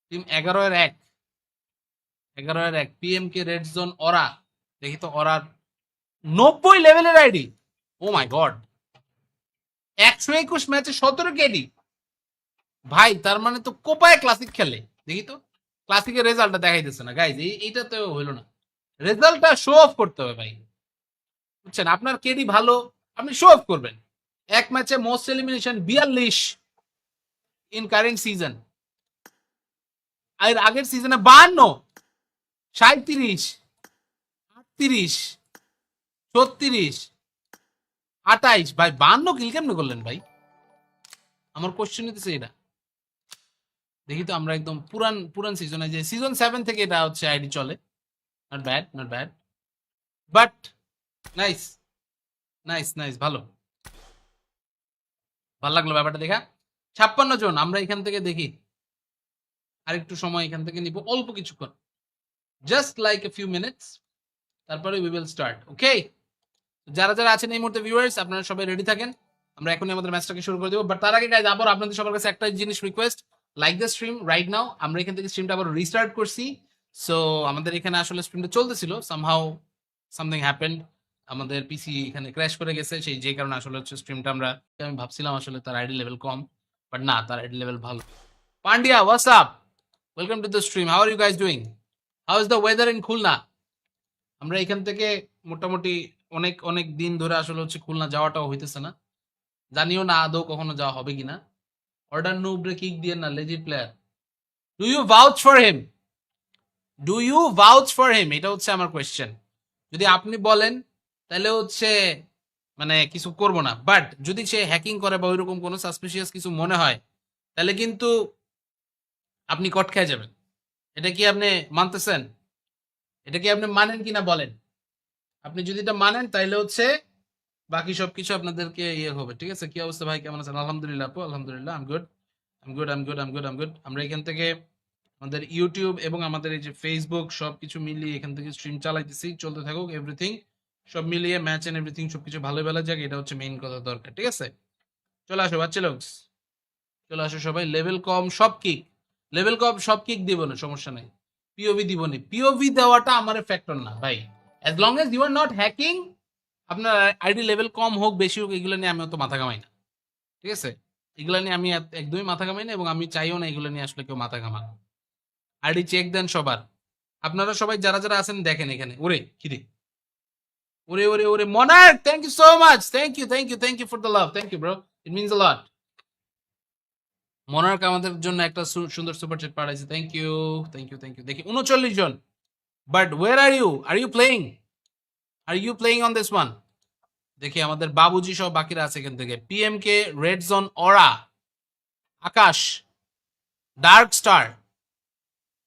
টিম 11-1, 11-1 পিএম কে রেড জোন অরা। দেখি তো অরার 90 লেভেলের আইডি। ও মাই গড, 121 ম্যাচে 17 কেডি। ভাই তার মানে তো কোপায় ক্লাসিক খেলে। দেখি তো ক্লাসিকের রেজাল্টটা দেখাইতেছে না গাইজ, এইটা তো হইলো না। রেজাল্টটা শো অফ করতে হবে ভাই, বুঝছেন? আপনার কেডি ভালো, আপনি শো অফ করবেন। এক ম্যাচে most elimination 42 in current season, আর আগের সিজনে 52, 37, 38, 36, 28। ভাই 52 কিল কেমনে করলেন ভাই? আমার কোশ্চেন হইতেছে এটা। দেখি তো আমরা একদম পুরান পুরান সিজনে, যে সিজন 7 থেকে এটা হচ্ছে আইডি চলে। Not bad, not bad, but nice nice nice, ভালো ভালো লাগলো ব্যাপারটা দেখা। 56 জন। আমরা এখান থেকে দেখি আরেকটু সময় এখান থেকে নিব, অল্প কিছুক্ষণ, just like a few minutes, তারপরে উই উইল স্টার্ট। ওকে, যারা যারা আছেন এই মুহূর্তে ভিউয়ার্স, আপনারা সবাই রেডি থাকেন, আমরা এখনই আমাদের ম্যাচটাকে শুরু করে দেবো। বাট তার আগে গাইজ আবার আপনাদের সবার কাছে একটা জিনিস request, like the stream right now. আমরা এখান থেকে স্ট্রিমটা আবার রিস্টার্ট করছি। সো আমাদের এখানে আসলে স্ট্রিমটা চলতেছিল, সামহাউ সামথিং হ্যাপেন্ড, আমাদের পিসি এখানে ক্র্যাশ করে গেছে, সেই যে কারণে আসলে হচ্ছে স্ট্রিমটা আমি ভাবছিলাম আসলে তার আইডি লেভেল কম, বাট না, তার আইডি লেভেল ভালো। Pandya, what's up, welcome to the stream, how are you guys doing, how is the weather in Khulna? আমরা এখান থেকে মোটামুটি অনেক অনেক দিন ধরে আসলে হচ্ছে খুলনা যাওয়াটাও হইতেছে না, জানিও না আদৌ কখনো যাওয়া হবে কিনা। অর্ডার নুবরে কিক দিয়ে না, lazy player. Do you vouch for him, do you vouch for him, এটা হচ্ছে আমার কোয়েশ্চেন। যদি আপনি বলেন তাহলে হচ্ছে মানে কিছু করব না, বাট যদি সে হ্যাকিং করে বা ওইরকম কোনো সাসপিশিয়াস কিছু মনে হয়, তাহলে কিন্তু আপনি কট খেয়ে যাবেন। এটা কি আপনি মানতেছেন? এটা কি আপনি মানেন কিনা বলেন? আপনি যদি এটা মানেন তাইলে হচ্ছে বাকি সবকিছু আপনাদেরকে ইয়ে হবে, ঠিক আছে? কি অবস্থা ভাই, কেমন আছেন? আলহামদুলিল্লাহ আপু, আলহামদুলিল্লাহ, I'm good, I'm good, I'm good, I'm good, I'm good. আমরা এখান থেকে আমাদের ইউটিউব এবং আমাদের এই যে ফেসবুক সবকিছু মিলিয়ে এখান থেকে স্ট্রিম চালাইতেছি, চলতে থাকুক এভরিথিং, সব মিলিয়ে ম্যাচ এন্ড এভরিথিং সবকিছু ভালো ভালো যাক, এটা হচ্ছে মেইন কথা দরকার, ঠিক আছে? চলে আসো বাচ্চা লোক, চলে আসো সবাই। লেভেল কম সব কিক, লেভেল কম সব কিক দিব না, সমস্যা নাই। পিওভি দিব না, পিওভি দেওয়াটা আমার ফ্যাক্টর না ভাই, as long as you are not hacking. আপনার আইডি লেভেল কম হোক বেশি হোক, এগুলো নিয়ে আমি অত মাথা ঘামাই না, ঠিক আছে? এগুলো নিয়ে আমি একদমই মাথা ঘামাই না, এবং আমি চাইও না এগুলো নিয়ে আসলে কেউ মাথা ঘামান। আইডি চেক দেন সবার, আপনারা সবাই যারা যারা আছেন দেখেন এখানে। ওরে কিরে, ওরে ওরে ওরে Monarch, thank you so much, thank you thank you thank you for the love, thank you bro, it means a lot. Monarch আমাদের জন্য একটা সুন্দর সুপার চ্যাট পাঠাইছে, thank you thank you thank you. দেখি 39 জন, but where are you playing, are you playing on this one? দেখি আমাদের বাবুজি সব বাকিরা আছে এখান থেকে। পিএম কে red zone aura, Akash, dark star,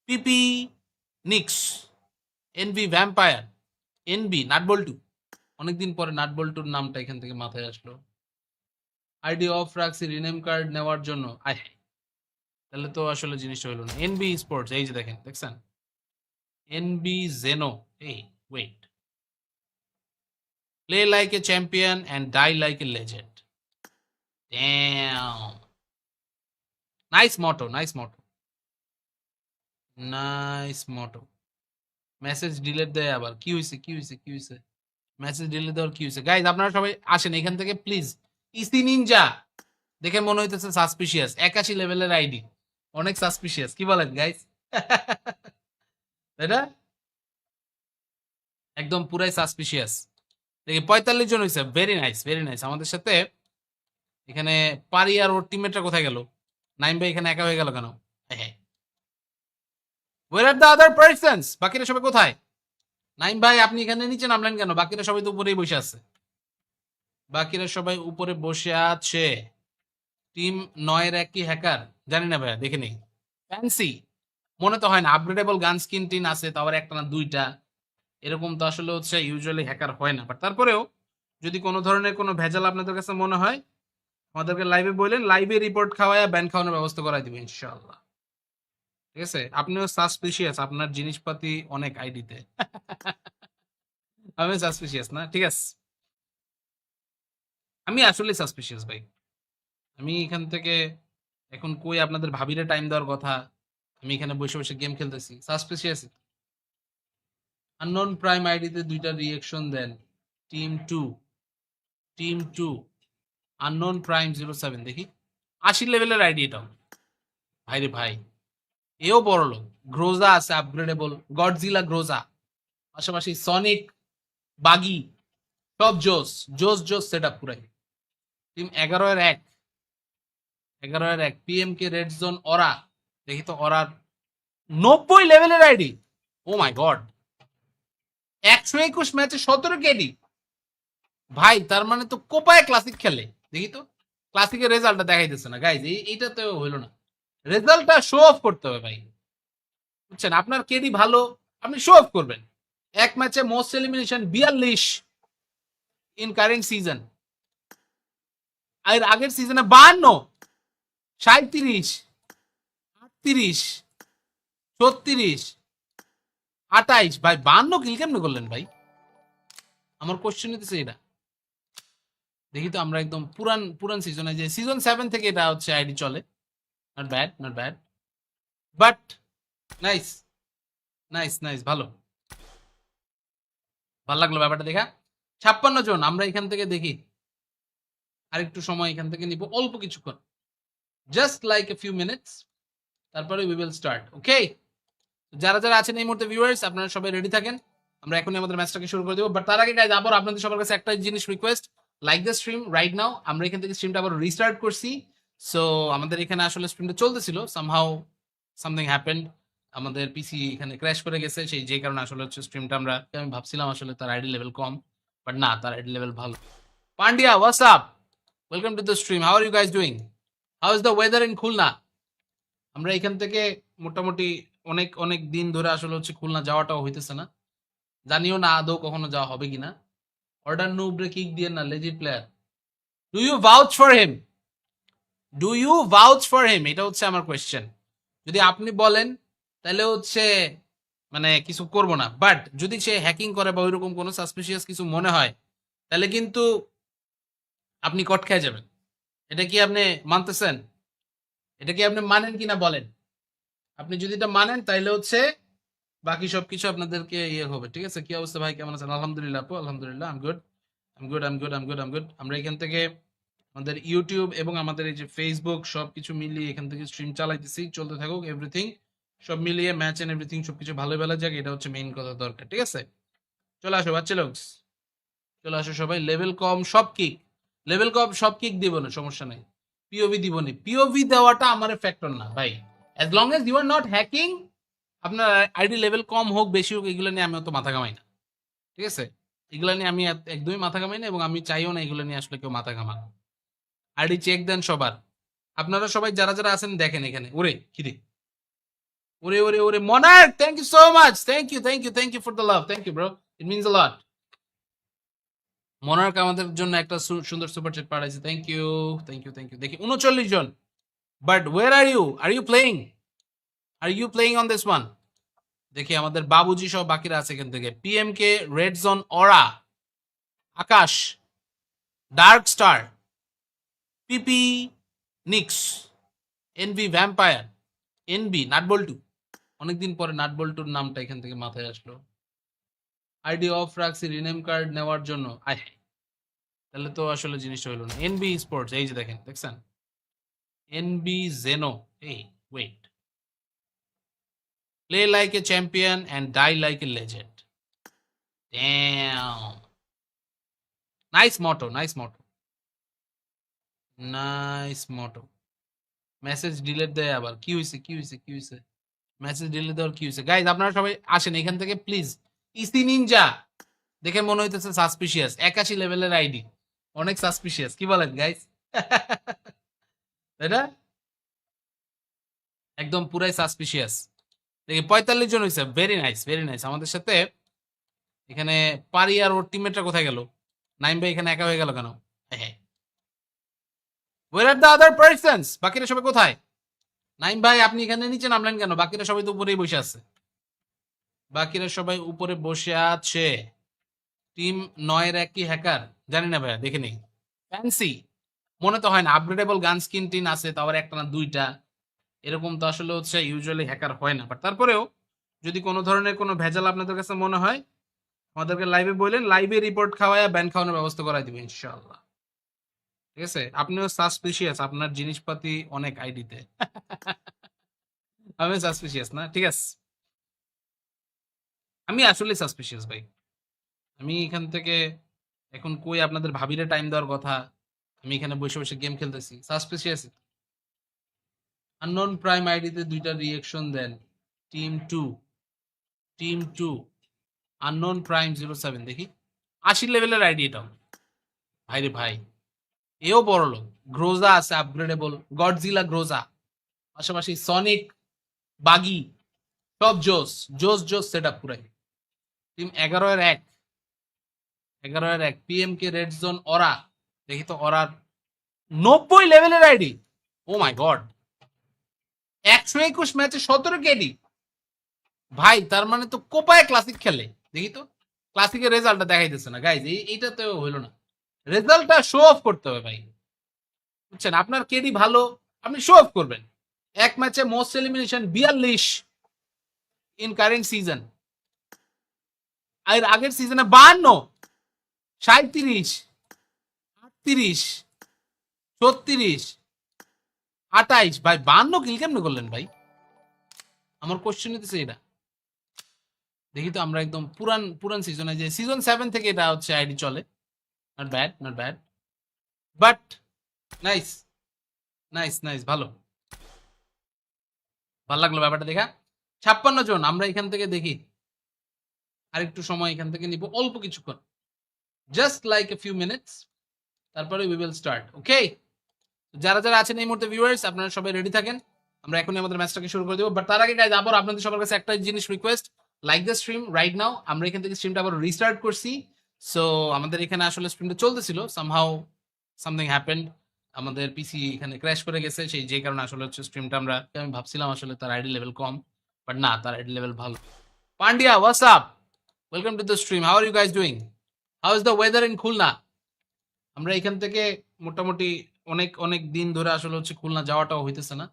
PP Nix, NV vampire, NB nut bolt, অনেকদিন পরে নাটবল্টুর নামটা এখান থেকে মাথায় আসলো। আইডি অফ রাখছি রিনেম কার্ড নেওয়ার জন্য, আয় তাহলে তো আসলে জিনিসটা হইলো না। এনবি স্পোর্টস, এই যে দেখেন, দেখছেন এনবি জেনো, এই wait, play like a champion and die like a legend, damn, nice motto, nice motto, nice motto. Message delete দেয় আবার, কি হয়েছে কি হয়েছে কি হয়েছে? মেসেজ ডিলিট দেওয়ার কি হয়েছে? গাইজ আপনারা সবাই আসেন এখান থেকে প্লিজ। ইসি নিনজা দেখে মনে হইতেছে সাসপিশিয়াস, 81 লেভেলের আইডি, অনেক সাসপিশিয়াস, কি বলেন গাইজ? তাই না? একদম পুরাই সাসপিশিয়াস। দেখি 45 জন হয়েছে, ভেরি নাইস ভেরি নাইস। আমাদের সাথে এখানে পারি আর ওর টিমমেটরা কোথায় গেল? নাইম ভাই এখানে একা হয়ে গেল কেন? হ্যাঁ, where are the other persons, বাকিরা সবাই কোথায়? নাইম ভাই আপনি এখানে নিচে নামলেন কেন? বাকিরা সবাই তো উপরেই বসে আছে, বাকিরা সবাই উপরে বসে আছে। টিম 9-1 কি হ্যাকার জানি না ভাইয়া, দেখে নেই। ফ্যান্সি মনে তো হয় না, আপগ্রেডেবল গান স্কিন টিন আছে, তো আবার একটা না দুইটা, এরকম তো আসলে হচ্ছে ইউজুয়ালি হ্যাকার হয় না। বাট তারপরেও যদি কোনো ধরনের কোনো ভেজাল আপনাদের কাছে মনে হয়, আমাদেরকে লাইভে বললেন, লাইভে রিপোর্ট খাওয়ায় ব্যান খাওয়ানোর ব্যবস্থা করাই দিবে ইনশাআল্লাহ। ঠিক আছে, আপনিও সাসপিশিয়াস, আপনার জিনিসপাতি অনেক আইডিতে। আমি সাসপিশিয়াস না, ঠিক আছে। আমি আসলে সাসপিশিয়াস ভাই। আমি এখান থেকে এখন কই আপনাদের ভাবিরে টাইম দেওয়ার কথা, আমি এখানে বসে বসে গেম খেলতেছি, সাসপিশিয়াস। আননোন প্রাইম আইডিতে দুইটা রিয়েকশন দেন। টিম টু আননোন প্রাইম 07, দেখি 80 লেভেলের আইডি এটাও। ভাইরে ভাই, এও বড় লোক। গ্রোজা আছে আপগ্রেডেবল, গডজিলা গ্রোজা, পাশাপাশি সনিক, বাগি, সব জোস জোস জোস সেট আপ পুরাই। টিম 11-1, 11-1 পিএম কে রেড জোন অরা, দেখি তো অরার 90 লেভেলের আইডি। ও মাই গড, 121 ম্যাচে 17 কেডি। ভাই তার মানে তো কোপায় ক্লাসিক খেলে, দেখি তো ক্লাসিকের রেজাল্টটা দেখাইতেছে না গাইজ, এইটা তো হইলো না। রেজাল্টটা শো অফ করতে হবে ভাই, বুঝছেন? আপনার কেডি ভালো, আপনি শো অফ করবেন। এক ম্যাচে most elimination 42 in current season, আর আগের সিজনে 52, 37, 38, 36, 28। ভাই 52 কিল কেমনে করলেন ভাই? আমার কোশ্চেন হইতেছে এটা। দেখি তো আমরা একদম পুরান পুরান সিজনে, যে সিজন 7 থেকে এটা হচ্ছে আইডি চলে। Not bad, not bad, but nice, nice nice, ভালো ভালো লাগলো ব্যাপারটা দেখা। 56 জন, আমরা এখান থেকে দেখি আরেকটু সময় এখান থেকে নিব, অল্প কিছুক্ষণ, just like a few minutes, তারপরে উই উইল স্টার্ট। ওকে, যারা যারা আছেন এই মুহূর্তে ভিউয়ার্স, আপনারা সবাই রেডি থাকেন, আমরা এখনই আমাদের ম্যাচটাকে শুরু করে দেবো। বাট তার আগে গাইজ আবার আপনাদের সবার কাছে একটা জিনিস request, like the stream right now. আমরা এখান থেকে স্ট্রিমটা আবার রিস্টার্ট করছি। সো আমাদের এখানে আসলে স্ট্রিমটা চলতেছিল, সামহাউ সামথিং হ্যাপেন্ড, আমাদের পিসি এখানে ক্র্যাশ করে গেছে, সেই যে কারণে আসলে হচ্ছে স্ট্রিমটা আমি ভাবছিলাম আসলে তার আইডি লেভেল কম, বাট না, তার আইডি লেভেল ভালো। Pandya, what's up, welcome to the stream, how are you guys doing, how is the weather in Khulna? আমরা এখান থেকে মোটামুটি অনেক অনেক দিন ধরে আসলে হচ্ছে খুলনা যাওয়াটাও হইতেছে না, জানিও না আদৌ কখনো যাওয়া হবে কিনা। অর্ডার নুবরে কিক দিয়ে না, legit player. Do you vouch for him, do you vouch for him, এটা হচ্ছে আমার কোয়েশ্চেন। যদি আপনি বলেন তাহলে হচ্ছে মানে কিছু করব না, বাট যদি সে হ্যাকিং করে বা ওইরকম কোনো সাসপিশিয়াস কিছু মনে হয়, তাহলে কিন্তু আপনি কট খেয়ে যাবেন। এটা কি আপনি মানতেছেন? এটা কি আপনি মানেন কিনা বলেন? আপনি যদি এটা মানেন তাইলে হচ্ছে বাকি সবকিছু আপনাদেরকে ইয়ে হবে, ঠিক আছে? কি অবস্থা ভাই, কেমন আছেন? আলহামদুলিল্লাহ আপু, আলহামদুলিল্লাহ, I'm good, I'm good, I'm good, I'm good, I'm good. আমরা এখান থেকে আমাদের ইউটিউব এবং আমাদের এই যে ফেসবুক সবকিছু মিলিয়ে এখান থেকে স্ট্রিম চালাইতেছি, চলতে থাকুক এভরিথিং, সব মিলিয়ে ম্যাচ এন্ড এভরিথিং সবকিছু ভালো ভালো যাক, এটা হচ্ছে মেইন কথা দরকার, ঠিক আছে? চলে আসো বাচ্চা লোকস, চলে আসো সবাই। লেভেল কম সব কিক, লেভেল কম সব কিক দিব না, সমস্যা নাই। পিওভি দিব না, পিওভি দেওয়াটা আমার ফ্যাক্টর না ভাই, as long as you are not hacking. আপনার আইডি লেভেল কম হোক বেশি হোক, এগুলো নিয়ে আমি অত মাথা ঘামাই না, ঠিক আছে? এগুলো নিয়ে আমি একদমই মাথা ঘামাই না, এবং আমি চাইও না এগুলো নিয়ে আসলে কেউ মাথা ঘামান। আইডি চেক দেন সবার, আপনারা সবাই যারা যারা আছেন দেখেন এখানে। ওরে কিরে, ওরে ওরে ওরে Monarch, thank you so much, thank you, thank you, thank you for the love, thank you bro, it means a lot. Monarch আমাদের জন্য একটা সুন্দর সুপার চ্যাট পাঠাইছে, thank you, thank you, thank you. দেখি 39 জন, but where are you playing, are you playing on this one? দেখি আমাদের বাবুজি সব বাকিরা আছে এখান থেকে। পিএম কে red zone aura, Akash, dark star, PP Nix, NV vampire, NB nut bolt, অনেকদিন পরে নাটবল্টুর নামটা এখান থেকে মাথায় আসলো। আইডি অফ রাখছি রিনেম কার্ড নেওয়ার জন্য, আয় তাহলে তো আসলে জিনিসটা হইলো না। এনবি স্পোর্টস, এই যে দেখেন, দেখছেন এনবি জেনো, এই wait, play like a champion and die like a legend, damn, nice motto, nice motto, nice motto. Message delete দেয় আবার, কি হয়েছে, কি হয়েছে, কি হয়েছে? মেসেজ ডিলিট দেওয়ার কি হয়েছে? গাইজ আপনারা সবাই আসেন এখান থেকে প্লিজ। ইসি নিনজা দেখে মনে হইতেছে সাসপিশিয়াস, 81 লেভেলের আইডি, অনেক সাসপিশিয়াস, কি বলেন গাইজ? তাই না? একদম পুরাই সাসপিশিয়াস। দেখি 45 জন হয়েছে, ভেরি নাইস ভেরি নাইস। আমাদের সাথে এখানে পারি আর ওর টিমমেটরা কোথায় গেল? নাইম ভাই এখানে একা হয়ে গেল কেন? হ্যাঁ, where are the other persons? বাকিরা সবাই কোথায়? নাইম ভাই আপনি এখানে নিচে নামলেন কেন? বাকিরা সবাই তো উপরেই বসে আছে। বাকিরা সবাই উপরে বসে আছে। টিম 9 এর এক কি হ্যাকার? জানি না ভাইয়া, দেখে নেই। ফ্যান্সি মনে তো হয় না, আপগ্রেডেবল গান স্কিন টিন আছে, তাও আবার একটা না দুইটা, এরকম তো আসলে হচ্ছে ইউজুয়ালি হ্যাকার হয় না। বাট তারপরেও যদি কোনো ধরনের কোনো ভেজাল আপনাদের কাছে মনে হয় আমাদেরকে লাইভে বললেন, লাইভে রিপোর্ট খাওয়ায় ব্যান খাওয়ানোর ব্যবস্থা করাই দিবে ইনশাআল্লাহ। ঠিক আছে, আপনিও সাসপিশিয়াস, আপনার জিনিসপাতি অনেক আইডিতে। আমি সাসপিশিয়াস না, ঠিক আছে? আমি আসলে সাসপিশিয়াস ভাই। আমি এখান থেকে এখন কই আপনাদের ভাবিরে টাইম দেওয়ার কথা, আমি এখানে বসে বসে গেম খেলতেছি, সাসপিশিয়াস। আননোন প্রাইম আইডিতে দুইটা রিয়েকশন দেন। টিম টু আননোন প্রাইম 07, দেখি 80 লেভেলের আইডি এটাও। ভাইরে ভাই, এও বড় লোক। গ্রোজা আছে আপগ্রেডেবল, গডজিলা গ্রোজা, পাশাপাশি সনিক, বাগি, সব জোস জোস জোস সেট আপ পুরাই। টিম 11-1, 11-1 পিএমকে রেড জোন অরা। দেখি তো অরার 90 লেভেলের আইডি। ও মাই গড, 121 ম্যাচে 17 কেডি। ভাই তার মানে তো কোপায় ক্লাসিক খেলে। দেখি তো ক্লাসিকের রেজাল্টটা দেখাইতেছে না গাইজ, এইটা তো হইলো না। রেজাল্টটা শো অফ করতে হবে ভাই, বুঝছেন? আপনার কেডি ভালো, আপনি শো অফ করবেন। এক ম্যাচে most elimination 42 in current season, আর আগের সিজনে 52, 37, 38, 36, 28। ভাই 52 কিল কেমনে করলেন ভাই? আমার কোশ্চেন হইতেছে এটা। দেখি তো আমরা একদম পুরান পুরান সিজনে, যে সিজন 7 থেকে এটা হচ্ছে আইডি চলে। Not bad not bad, but nice nice nice, ভালো ভালো লাগলো ব্যাপারটা দেখা। 56 জন আমরা এখান থেকে দেখি, আরেকটু সময় এখান থেকে নিব, অল্প কিছুক্ষণ, just like a few minutes, তারপরে উই উইল স্টার্ট। ওকে, যারা যারা আছেন এই মুহূর্তে ভিউয়ার্স, আপনারা সবাই রেডি থাকেন, আমরা এখনই আমাদের ম্যাচটাকে শুরু করে দেবো। বাট তার আগে গাইজ আবার আপনাদের সবার কাছে একটা জিনিস request, like the stream right now. আমরা এখান থেকে স্ট্রিমটা আবার রিস্টার্ট করছি। সো আমাদের এখানে আসলে স্ট্রিমটা চলতেছিল, সামহাউ সামথিং হ্যাপেন্ড, আমাদের পিসি এখানে ক্র্যাশ করে গেছে, সেই যে কারণে আসলে হচ্ছে স্ট্রিমটা আমরা, আমি ভাবছিলাম আসলে তার আইডি লেভেল কম, বাট না, তার আইডি লেভেল ভালো। Pandya, what's up? Welcome to the stream, how are you guys doing? How is the weather in Khulna? আমরা এখান থেকে মোটামুটি অনেক অনেক দিন ধরে আসলে হচ্ছে খুলনা যাওয়াটাও হইতেছে না,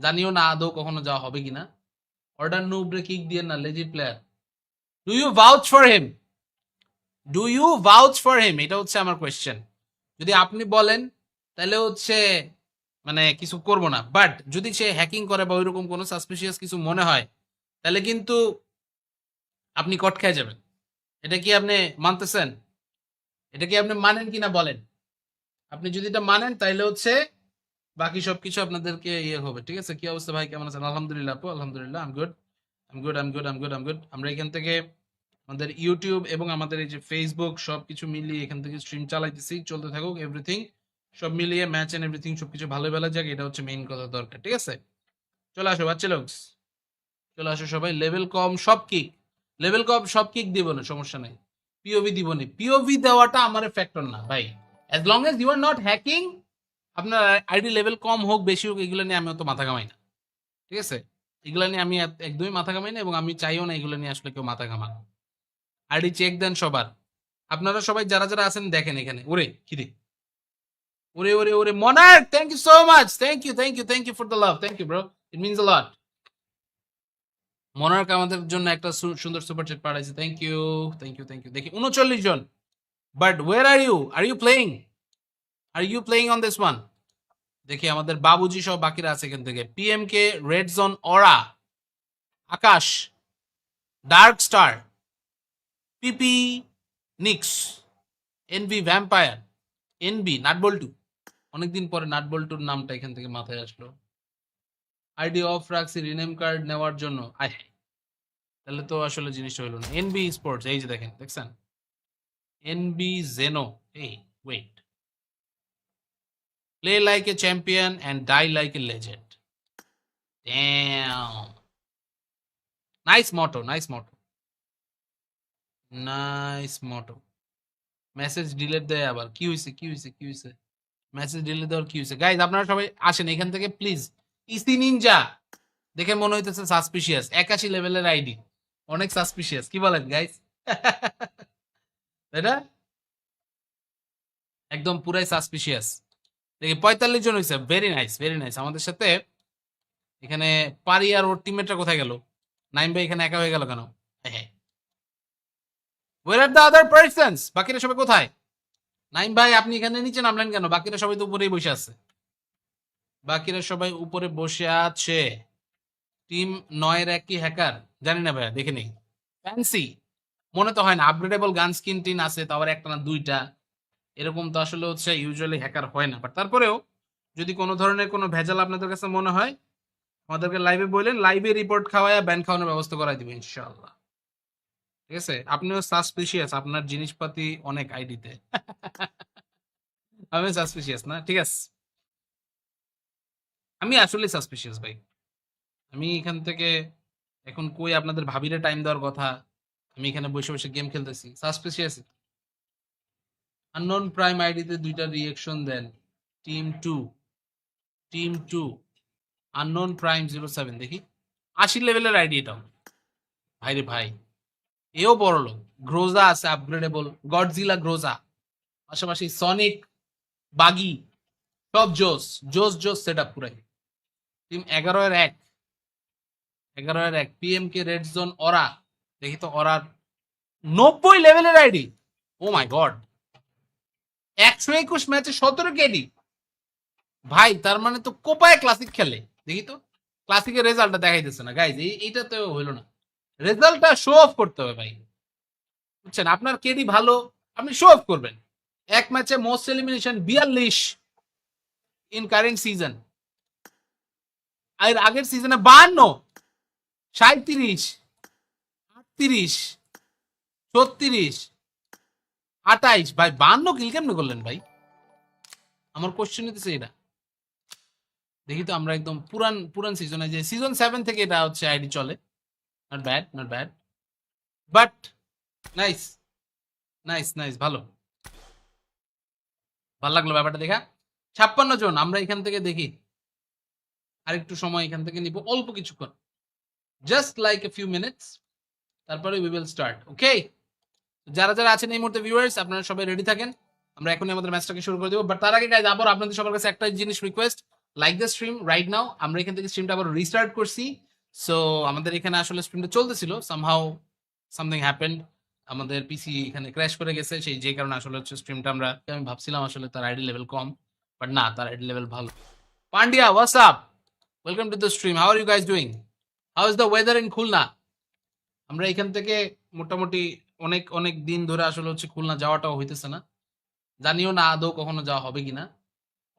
জানিও না আদৌ কখনো যাওয়া হবে কিনা। অর্ডার নুবরে কিক দিয়ে না, legit player. Do you vouch for him? Do you vouch for him, এটা হচ্ছে আমার কোয়েশ্চেন। যদি আপনি বলেন তাহলে হচ্ছে মানে কিছু করব না, বাট যদি সে হ্যাকিং করে বা ওইরকম কোনো সাসপিশিয়াস কিছু মনে হয়, তাহলে কিন্তু আপনি কট খেয়ে যাবেন। এটা কি আপনি মানতেছেন? এটা কি আপনি মানেন কিনা বলেন? আপনি যদি এটা মানেন তাইলে হচ্ছে বাকি সবকিছু আপনাদেরকে ইয়ে হবে, ঠিক আছে? কি অবস্থা ভাই, কেমন আছেন? আলহামদুলিল্লাহ আপু, আলহামদুলিল্লাহ, I'm good I'm good I'm good I'm good I'm good. আমরা এখান থেকে আমাদের ইউটিউব এবং আমাদের এই যে ফেসবুক সবকিছু মিলিয়ে এখান থেকে স্ট্রিম চালাইতেছি, চলতে থাকুক এভরিথিং, সব মিলিয়ে ম্যাচ এন্ড এভরিথিং সবকিছু ভালো ভালো যাক, এটা হচ্ছে মেইন কথা দরকার, ঠিক আছে? চলে আসো বাচ্চা লোক, চলে আসো সবাই। লেভেল কম সব কিক, লেভেল কম সব কিক দিব না, সমস্যা নাই। পিওভি দিব না, পিওভি দেওয়াটা আমার ফ্যাক্টর না ভাই, as long as you are not hacking. আপনার আইডি লেভেল কম হোক বেশি হোক, এগুলো নিয়ে আমি অত মাথা ঘামাই না, ঠিক আছে? এগুলো নিয়ে আমি একদমই মাথা ঘামাই না, এবং আমি চাইও না এগুলো নিয়ে আসলে কেউ মাথা ঘামান। আইডি চেক দেন সবার, আপনারা সবাই যারা যারা আছেন দেখেন এখানে। ওরে কিরে, ওরে ওরে ওরে Monarch, thank you so much, thank you thank you thank you for the love, thank you bro, it means a lot. Monarch আমাদের জন্য একটা সুন্দর সুপার চ্যাট পাঠাইছে, thank you thank you thank you. দেখি 39 জন, but where are you playing, are you playing on this one? দেখি আমাদের বাবুজি সব বাকিরা আছে এখান থেকে। PMK red zone aura, Akash, dark star, PP Nix, NV vampire, NB nut bolt, অনেকদিন পরে নাটবল্টুর নামটা এখান থেকে মাথায় আসলো। আইডি অফ রাখছি রিনেম কার্ড নেওয়ার জন্য, আয় তাহলে তো আসলে জিনিসটা হইলো না। এনবি স্পোর্টস, এই যে দেখেন, দেখছেন এনবি জেনো, এই wait, Play like a champion and die like a legend. Damn. Nice motto, nice motto. Nice motto. Message delete দেয় আবার কি হইছে কি হইছে কি হইছে মেসেজ ডিলিট দেওয়ার কি হইছে গাইজ আপনারা সবাই আসেন এখান থেকে প্লিজ ইসি নিনজা দেখে মনে হইতেছে সাসপিশিয়াস 81 লেভেলের আইডি অনেক সাসপিশিয়াস কি বলেন গাইজ তাই না একদম পুরাই সাসপিশিয়াস দেখি 45 জন হইছে ভেরি নাইস আমাদের সাথে এখানে পারি আর ওর টিমমেটরা কোথায় গেল নাইম ভাই এখানে একা হয়ে গেল কেন হ্যাঁ where are the other persons বাকিরা সবাই কোথায় নাইম ভাই আপনি এখানে নিচে নামলেন কেন বাকিরা সবাই তো উপরেই বসে আছে বাকিরা সবাই উপরে বসে আছে টিম 9 এর কি হ্যাকার জানি না ভাইয়া দেখে নেই ফ্যান্সি মনে তো হয় না আপগ্রেডেবল গান স্কিন টিন আছে তো আবার একটা না দুইটা এরকম তো আসলে হচ্ছে ইউজুয়ালি হ্যাকার হয় না বাট তারপরেও যদি কোনো ধরনের কোনো ভেজাল আপনাদের কাছে মনে হয় আমাদেরকে লাইভে বললেন লাইভে রিপোর্ট খাওয়ায় ব্যান খাওয়ানোর ব্যবস্থা করাই দিবে ইনশাআল্লাহ ঠিক আছে আপনিও সাসপিশিয়াস আপনার জিনিসপাতি অনেক আইডিতে আমি সাসপিশিয়াস না ঠিক আছে আমি আসলে সাসপিশিয়াস ভাই আমি এখান থেকে এখন কই আপনাদের ভাবিরে টাইম দেওয়ার কথা আমি এখানে বসে বসে গেম খেলতেছি সাসপিশিয়াস আননোন প্রাইম আইডিতে দুইটা রিঅ্যাকশন দেন টিম টু আননোন প্রাইম 07 দেখি 80 লেভেলের আইডি এটাও ভাইরে ভাই এও বড় লোক গ্রোজা আছে আপগ্রেডেবল গডজিলা গ্রোজা পাশাপাশি সনিক বাগি সব জোস সেট আপ পুরাই টিম 11-1 পিএম কে রেড জোন অরা দেখি তো অরার 90 লেভেলের আইডি ও মাই গড 121 ম্যাচে 17 কেডি ভাই তার মানে তো কোপায় ক্লাসিক খেলে দেখি তো ক্লাসিকের রেজাল্টটা দেখাইতেছে না গাইজ এইটা তো হইলো না রেজাল্টটা শো অফ করতে হবে ভাই বুঝছেন আপনার কেডি ভালো আপনি শো অফ করবেন এক ম্যাচে most elimination 42 in current season আর আগের সিজনে 52 37 38 36 28 ভাই 52 কিল কেমনে করলেন ভাই আমার কোশ্চেন হইতেছে এটা দেখি তো আমরা একদম পুরান সিজনে যে সিজন 7 থেকে এটা হচ্ছে আইডি চলে নট ব্যাড বাট নাইস ভালো লাগলো ব্যাপারটা দেখা 56 জন আমরা এখান থেকে দেখি আরেকটু সময় এখান থেকে নিব অল্প কিছুক্ষণ just like a few minutes তারপরে উই উইল স্টার্ট ওকে যারা আছেন এই মুহূর্তে ভিউয়ার্স আপনারা সবাই রেডি থাকেন আমরা এখনই আমাদের ম্যাচটাকে শুরু করে দেবো বাট তার আগে গাইজ আবার আপনাদের সবার কাছে একটা জিনিস request like the stream right now আমরা এখান থেকে স্ট্রিমটা আবার রিস্টার্ট করছি সো আমাদের এখানে আসলে স্ট্রিমটা চলতেছিল সামহাউ সামথিং হ্যাপেন্ড আমাদের পিসি এখানে ক্র্যাশ করে গেছে সেই যে কারণে আসলে হচ্ছে স্ট্রিমটা আমি ভাবছিলাম আসলে তার আইডি লেভেল কম বাট না তার আইডি লেভেল ভালো Pandya what's up welcome to the stream how are you guys doing how is the weather in Khulna আমরা এখান থেকে মোটামুটি অনেক দিন ধরে আসলে হচ্ছে খুলনা যাওয়াটাও হইতেছে না জানিও না আদৌ কখনো যাওয়া হবে কিনা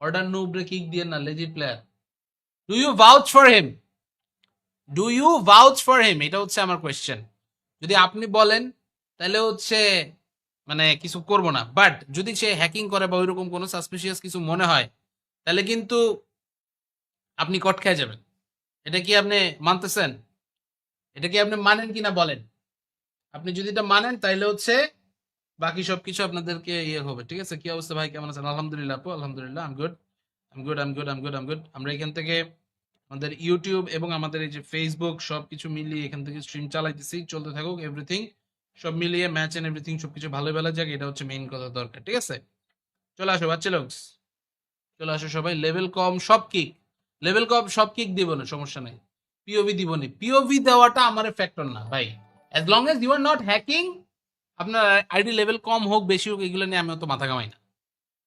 অর্ডার নুবরে কিক দিয়ে না lazy player do you vouch for him এটা হচ্ছে আমার কোয়েশ্চেন যদি আপনি বলেন তাহলে হচ্ছে মানে কিছু করব না বাট যদি সে হ্যাকিং করে বা ওইরকম কোনো সাসপিশিয়াস কিছু মনে হয় তাহলে কিন্তু আপনি কট খেয়ে যাবেন এটা কি আপনি মানতেছেন এটা কি আপনি মানেন কিনা বলেন আপনি যদি এটা মানেন তাইলে হচ্ছে বাকি সবকিছু আপনাদেরকে ইয়ে হবে ঠিক আছে কি অবস্থা ভাই কেমন আছেন আলহামদুলিল্লাহ আপু আলহামদুলিল্লাহ আম গুড আমরা এখান থেকে আমাদের ইউটিউব এবং আমাদের এই যে ফেসবুক সবকিছু মিলিয়ে এখান থেকে স্ট্রিম চালাইতেছি চলতে থাকুক এভরিথিং সব মিলিয়ে ম্যাচ এন্ড এভরিথিং সবকিছু ভালো যাক এটা হচ্ছে মেইন কথা দরকার ঠিক আছে চলে আসো বাচ্চা লোক চলে আসো সবাই লেভেল কম সব কিক দিব না সমস্যা নাই পিওভি দিব না পিওভি দেওয়াটা আমার ফ্যাক্টর না ভাই as long as you are not hacking আপনার আইডি লেভেল কম হোক বেশি হোক এগুলো নিয়ে আমি অত মাথা ঘামাই না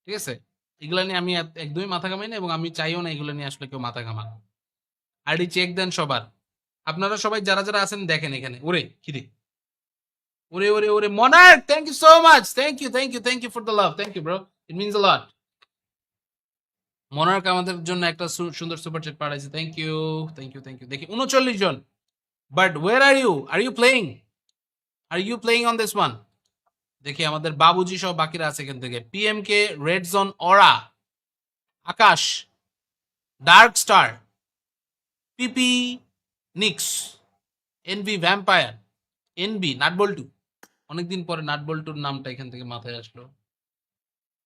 ঠিক আছে এগুলো নিয়ে আমি একদমই মাথা ঘামাই না এবং আমি চাইও না এগুলো নিয়ে আসলে কেউ মাথা ঘামান আইডি চেক দেন সবার আপনারা সবাই যারা আছেন দেখেন এখানে ওরে খিদে ওরে Monarch thank you so much thank you for the love thank you bro it means a lot Monarch আমাদের জন্য একটা সুন্দর সুপার চ্যাট পাঠাইছে থ্যাংক ইউ দেখি 39 জন but where are you playing on this one দেখি আমাদের বাবুজি সব বাকিরা আছে এখান থেকে পিএম কে red zone aura Akash, dark star, PP Nix, NV vampire, NB nut bolt. অনেকদিন পরে নাটবল্টুর নামটা এখান থেকে মাথায় আসলো।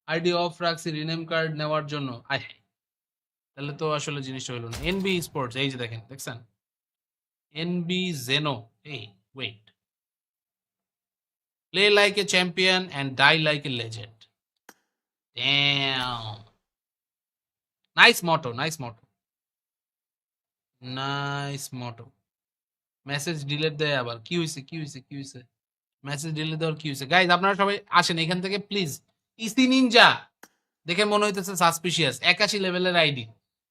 আইডি অফ রাখছি রিনেম কার্ড নেওয়ার জন্য। আয় হায়, তাহলে তো আসলে জিনিসটা হলো না। এনবি স্পোর্টস, এই যে দেখেন, দেখছেন এনবি জেনো। এই wait, play like a champion and die like a legend. Damn, nice motto, nice motto, nice motto. Message delete দেয় আবার, কি হয়েছে কি হয়েছে কি হয়েছে? মেসেজ ডিলিট দেওয়ার কি হয়েছে? গাইজ আপনারা সবাই আসেন এখান থেকে প্লিজ। ইসি নিনজা দেখে মনে হইতেছে সাসপিশিয়াস, 81 লেভেলের আইডি,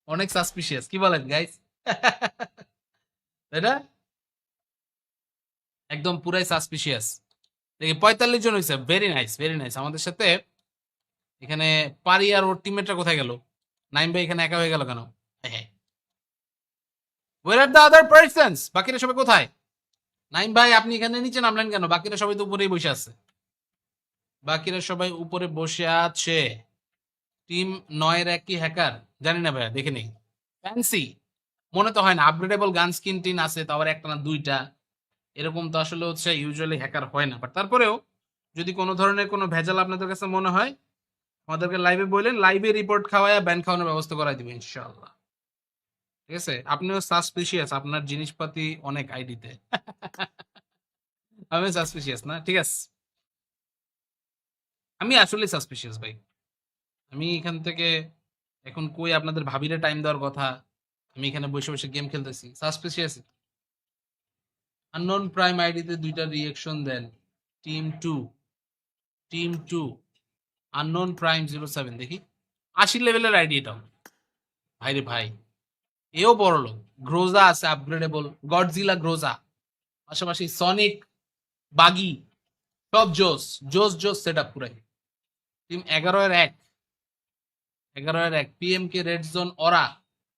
অনেক সাসপিশিয়াস, কি বলেন গাইজ? তাই না? একদম পুরাই সাসপিশিয়াস। দেখি 45 জন হয়েছে, ভেরি নাইস ভেরি নাইস। আমাদের সাথে এখানে পারি আর ওর টিমমেটরা কোথায় গেল? নাইম ভাই এখানে একা হয়ে গেল কেন? হ্যাঁ, where are the other persons? বাকিরা সবাই কোথায়? নাইম ভাই আপনি এখানে নিচে নামলেন কেন? বাকিরা সবাই তো উপরেই বসে আছে। বাকিরা সবাই উপরে বসে আছে। টিম 9-এর এক কি হ্যাকার? জানি না ভাইয়া, দেখে নেই। ফ্যান্সি মনে তো হয় না, আপগ্রেডেবল গান স্কিন টিন আছে, তো আবার একটা না দুইটা, এরকম তো আসলে হচ্ছে ইউজুয়ালি হ্যাকার হয় না। বাট তারপরেও যদি কোনো ধরনের কোনো ভেজাল আপনাদের কাছে মনে হয়, আমাদেরকে লাইভে বললেন, লাইভে রিপোর্ট খাওয়ায় ব্যান খাওয়ানোর ব্যবস্থা করাই দিবে ইনশাআল্লাহ। ঠিক আছে, আপনিও সাসপিশিয়াস, আপনার জিনিসপাতি অনেক আইডিতে। আমি সাসপিশিয়াস না? ঠিক আছে, আমি আসলে সাসপিশিয়াস ভাই। আমি এখান থেকে এখন কই আপনাদের ভাবিরে টাইম দেওয়ার কথা, আমি এখানে বসে বসে গেম খেলতেছি, সাসপিশিয়াস। আননোন প্রাইম আইডিতে দুইটা রিয়েকশন দেন। Team two, team two, unknown prime 07, দেখি 80 লেভেলের আইডি এটাও। ভাইরে ভাই, এও বড় লোক। গ্রোজা আছে আপগ্রেডেবল, গডজিলা গ্রোজা, পাশাপাশি সনিক, বাগি, সব জোস জোস জোস সেট আপ পুরাই। টিম 11-এর 1, 11-এর 1, পিএম কে রেড জোন অরা,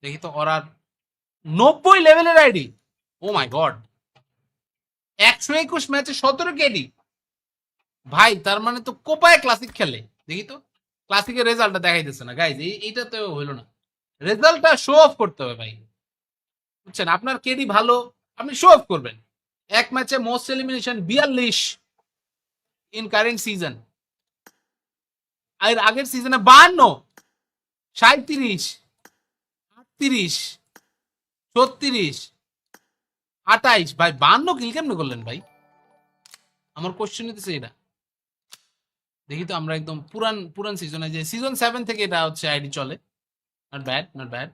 দেখি তো অরার 90 লেভেলের আইডি। ও মাই গড, 121 ম্যাচে 17 কেডি। ভাই তার মানে তো কোপায় ক্লাসিক খেলে, দেখি তো ক্লাসিকের রেজাল্টটা দেখাইতেছে না গাইজ, এইটা তো হইলো না। রেজাল্টটা শো অফ করতে হবে ভাই, বুঝছেন? আপনার কেডি ভালো, আপনি শো অফ করবেন। এক ম্যাচে most elimination 42 in current season, আর আগের সিজনে 52, 37, 38, 36, 28। ভাই 52 কিল কেমনে করলেন ভাই? আমার কোশ্চেন হইতেছে এটা। দেখি তো আমরা একদম পুরান পুরান সিজনে, যে সিজন 7 থেকে এটা হচ্ছে আইডি চলে। Not bad not bad,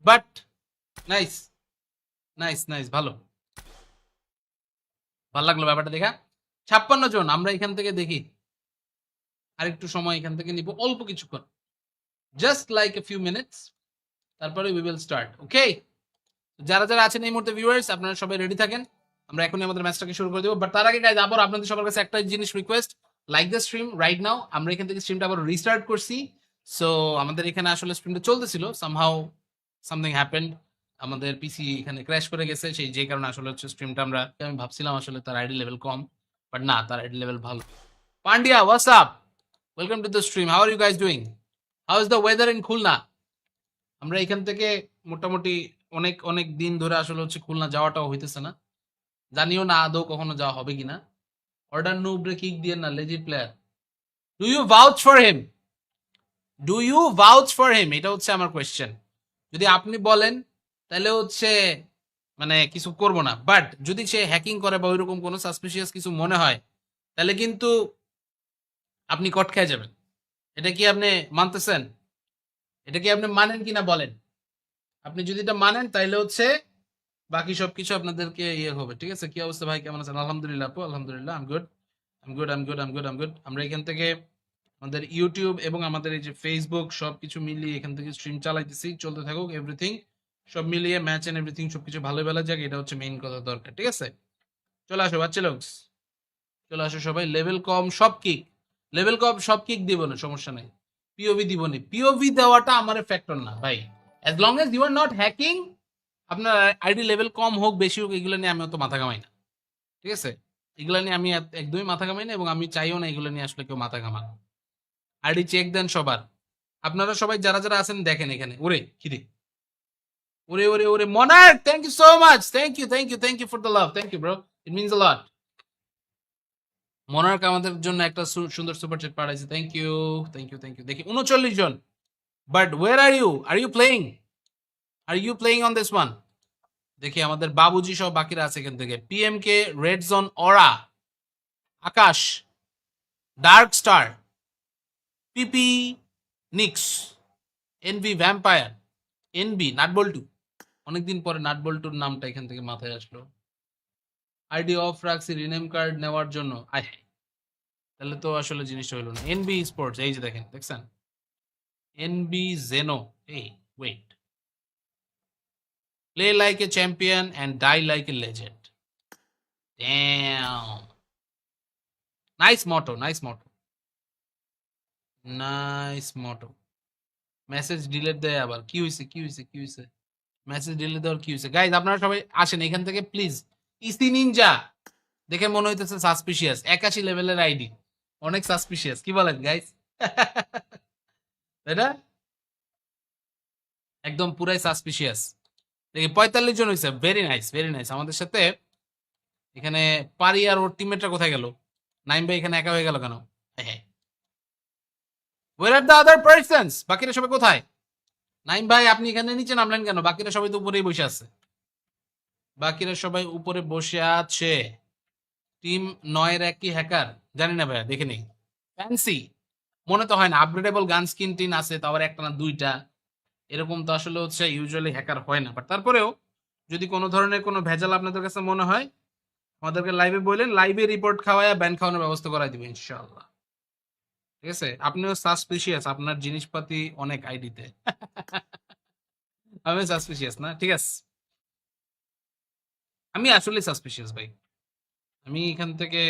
but nice nice nice, ভালো ভালো লাগলো ব্যাপারটা দেখা। 56 জন, আমরা এখান থেকে দেখি আরেকটু সময় এখান থেকে নিব, অল্প কিছুক্ষণ, just like a few minutes, তারপরে উই উইল স্টার্ট। ওকে, যারা যারা আছেন এই মুহূর্তে ভিউয়ার্স, আপনারা সবাই রেডি থাকেন, আমরা এখনই আমাদের ম্যাচটাকে শুরু করে দেবো। বাট তার আগে গাইজ আবার আপনাদের সবার কাছে একটা জিনিস request, like the stream right now. আমরা এখান থেকে স্ট্রিমটা আবার রিস্টার্ট করছি। সো আমাদের এখানে আসলে স্ট্রিমটা চলতেছিল, সামহাউ সামথিং হ্যাপেন্ড, আমাদের পিসি এখানে ক্র্যাশ করে গেছে, সেই যে কারণে আসলে হচ্ছে স্ট্রিমটা আমরা, আমি ভাবছিলাম আসলে তার আইডি লেভেল কম, বাট না, তার আইডি লেভেল ভালো। Pandya, what's up, welcome to the stream, how are you guys doing? How is the weather in Khulna? আমরা এখান থেকে মোটামুটি অনেক অনেক দিন ধরে আসলে হচ্ছে খুলনা যাওয়াটাও হইতেছে না, জানিও না আদৌ কখনো যাওয়া হবে কিনা। অর্ডার নুবরে কিক দিয়ে না, lazy player. Do you vouch for him? Do you vouch for him, এটা হচ্ছে আমার কোয়েশ্চেন। যদি আপনি বলেন তাহলে হচ্ছে মানে কিছু করব না, বাট যদি সে হ্যাকিং করে বা ওইরকম কোনো সাসপিশিয়াস কিছু মনে হয়, তাহলে কিন্তু আপনি কট খেয়ে যাবেন। এটা কি আপনি মানতেছেন? এটা কি আপনি মানেন কিনা বলেন? আপনি যদি এটা মানেন তাইলে হচ্ছে বাকি সবকিছু আপনাদেরকে ইয়ে হবে। ঠিক আছে, কি অবস্থা ভাই, কেমন আছেন? আলহামদুলিল্লাহ আপু, আলহামদুলিল্লাহ, I'm good I'm good I'm good I'm good I'm good. আমরা এখান থেকে আমাদের ইউটিউব এবং আমাদের এই যে ফেসবুক সবকিছু মিলিয়ে এখান থেকে স্ট্রিম চালাইতেছি, চলতে থাকুক এভরিথিং, সব মিলিয়ে ম্যাচ এন্ড এভরিথিং সবকিছু ভালো বেলা যাক, এটা হচ্ছে মেইন কথা দরকার। ঠিক আছে, চলে আসো বাচ্চা লোক, চলে আসো সবাই। লেভেল কম সব কিক, লেভেল কম সব কিক দিব না, সমস্যা নাই। পিওভি দিব না, পিওভি দেওয়াটা আমার ফ্যাক্টর না ভাই, as long as you are not hacking. আপনার আইডি লেভেল কম হোক বেশি হোক, এগুলো নিয়ে আমি অত মাথা ঘামাই না। ঠিক আছে, এগুলো নিয়ে আমি একদমই মাথা ঘামাই না, এবং আমি চাইও না এগুলো নিয়ে আসলে কেউ মাথা ঘামান। আইডি চেক দেন সবার, আপনারা সবাই যারা যারা আছেন দেখেন এখানে। ওরে কিরে, ওরে ওরে ওরে Monarch, thank you so much, thank you for the love, thank you bro, it means a lot. Monarch আমাদের জন্য একটা সুন্দর সুপার চ্যাট পাঠাইছে, থ্যাংক ইউ। দেখি 39 জন, but where are you playing on this one? দেখি আমাদের বাবুজি সব বাকিরা আছে এখান থেকে। PMK, red zone, aura, Akash, dark star, PP, Nix, NV, vampire, NB, nut bolt. অনেকদিন পরে নাটবল্টুর নামটা এখান থেকে মাথায় আসলো। আইডি অফ রাখছি রিনেম কার্ড নেওয়ার জন্য। আয় হায়, তাহলে তো আসলে জিনিসটা হলো না। এনবি স্পোর্টস, এই যে দেখেন, দেখছেন এনবি জেনো। এই wait, play like a champion and die like a legend. Damn, nice motto, nice motto. Message delete দেয় আবার, কি হয়েছে? মেসেজ ডিলিট দেওয়ার কি হয়েছে? গাইজ আপনারা সবাই আসেন এখান থেকে প্লিজ। ইসি নিনজা দেখে মনে হইতেছে সাসপিশিয়াস, 81 লেভেলের আইডি, অনেক সাসপিশিয়াস, কি বলেন গাইজ? তাই না? একদম পুরাই সাসপিশিয়াস। দেখি 45 জন হয়েছে, ভেরি নাইস। আমাদের সাথে এখানে পারি আর ওর টিমমেটরা কোথায় গেল? নাইম ভাই এখানে একা হয়ে গেল কেন? হ্যাঁ, ওয়ের আর দ্য আদার পার্সনস? বাকিরা সবাই কোথায়? নাইম ভাই আপনি এখানে নিচে নামলেন কেন? বাকিরা সবাই তো উপরেই বসে আছে। বাকিরা সবাই উপরে বসে আছে। টিম 9-এর এক কি হ্যাকার? জানি না ভাইয়া, দেখে নেই। ফ্যান্সি মনে তো হয় না, আপগ্রেডেবল গান স্কিন টিন আছে, তো আবার একটা না দুইটা, এরকম তো আসলে হচ্ছে ইউজুয়ালি হ্যাকার হয় না। বাট তারপরেও যদি কোনো ধরনের কোনো ভেজাল আপনাদের কাছে মনে হয়, আমাদেরকে লাইভে বললেন, লাইভে রিপোর্ট খাওয়ায় ব্যান খাওয়ানোর ব্যবস্থা করাই দিবে ইনশাআল্লাহ। ঠিক আছে, আপনিও সাসপিশিয়াস, আপনার জিনিসপাতি অনেক আইডিতে। আমি সাসপিশিয়াস না? ঠিক আছে, আমি আসলে সাসপিশিয়াস ভাই। আমি এখান থেকে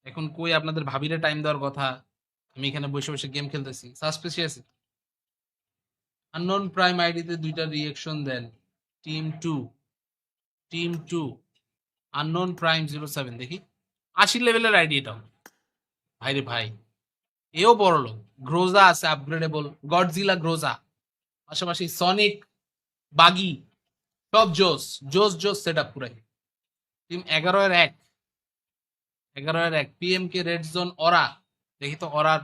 এখন কই আপনাদের ভাবিরে টাইম দেওয়ার কথা, আমি এখানে বসে বসে গেম খেলতেছি, সাসপিশিয়াস। আননোন প্রাইম আইডিতে দুইটা রিয়েকশন দেন। টিম টু আননোন প্রাইম 07, দেখি 80 লেভেলের আইডি এটাও। ভাইরে ভাই, এও বড় লোক। গ্রোজা আছে আপগ্রেডেবল, গডজিলা গ্রোজা, পাশাপাশি সনিক, বাগি, সব জোস সেট আপ পুরাই। টিম 11-1, পিএমকে, রেড জোন, অরা। দেখি তো অরার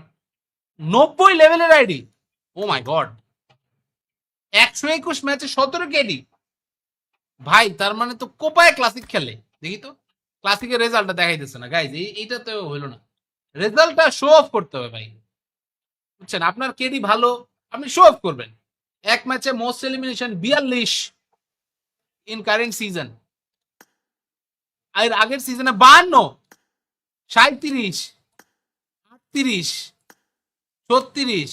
90 লেভেলের আইডি। ও মাই গড, 121 ম্যাচে 17 কেডি। ভাই তার মানে তো কোপায় ক্লাসিক খেলে। দেখি তো ক্লাসিকের রেজাল্টটা দেখাইতেছে না গাইজ, এইটা তো হইলো না। রেজাল্টটা শো অফ করতে হবে ভাই, বুঝছেন? আপনার কেডি ভালো, আপনি শো অফ করবেন। এক ম্যাচে most elimination 42 in current season, আর আগের সিজনে 52, 37, 38, 36,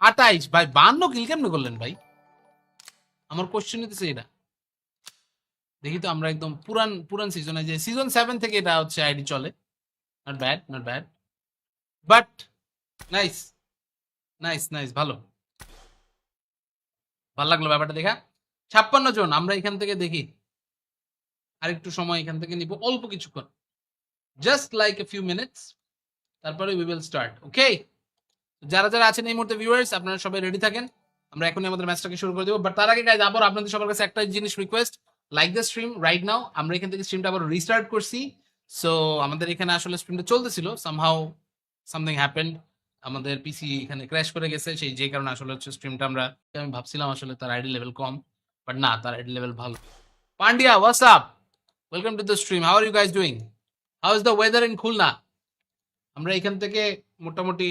28। ভাই 52 কিল কেমনে করলেন ভাই? আমার কোশ্চেন হইতেছে এটা। দেখি তো আমরা একদম পুরান সিজনে, যে সিজন 7 থেকে এটা হচ্ছে আইডি চলে। নট ব্যাড, বাট নাইস, ভালো লাগলো ব্যাপারটা দেখা। 56 জন, আমরা এখান থেকে দেখি আরেকটু সময় এখান থেকে নিব, অল্প কিছুক্ষণ, just like a few minutes, তারপরে উই উইল স্টার্ট। ওকে, যারা যারা আছেন এই মুহূর্তে ভিউয়ার্স, আপনারা সবাই রেডি থাকেন, আমরা এখনই আমাদের ম্যাচটাকে শুরু করে দেবো। বাট তার আগে গাইজ আবার আপনাদের সবার কাছে একটা জিনিস request, like the stream right now. আমরা এখান থেকে স্ট্রিমটা আবার রিস্টার্ট করছি। সো আমাদের এখানে আসলে স্ট্রিমটা চলতেছিল, সামহাউ সামথিং হ্যাপেন্ড, আমাদের পিসি এখানে ক্র্যাশ করে গেছে, সেই যে কারণে আসলে হচ্ছে স্ট্রিমটা আমি ভাবছিলাম আসলে তার আইডি লেভেল কম, বাট না, তার আইডি লেভেল ভালো। Pandya, what's up, welcome to the stream, how are you guys doing? How is the weather in Khulna? আমরা এখান থেকে মোটামুটি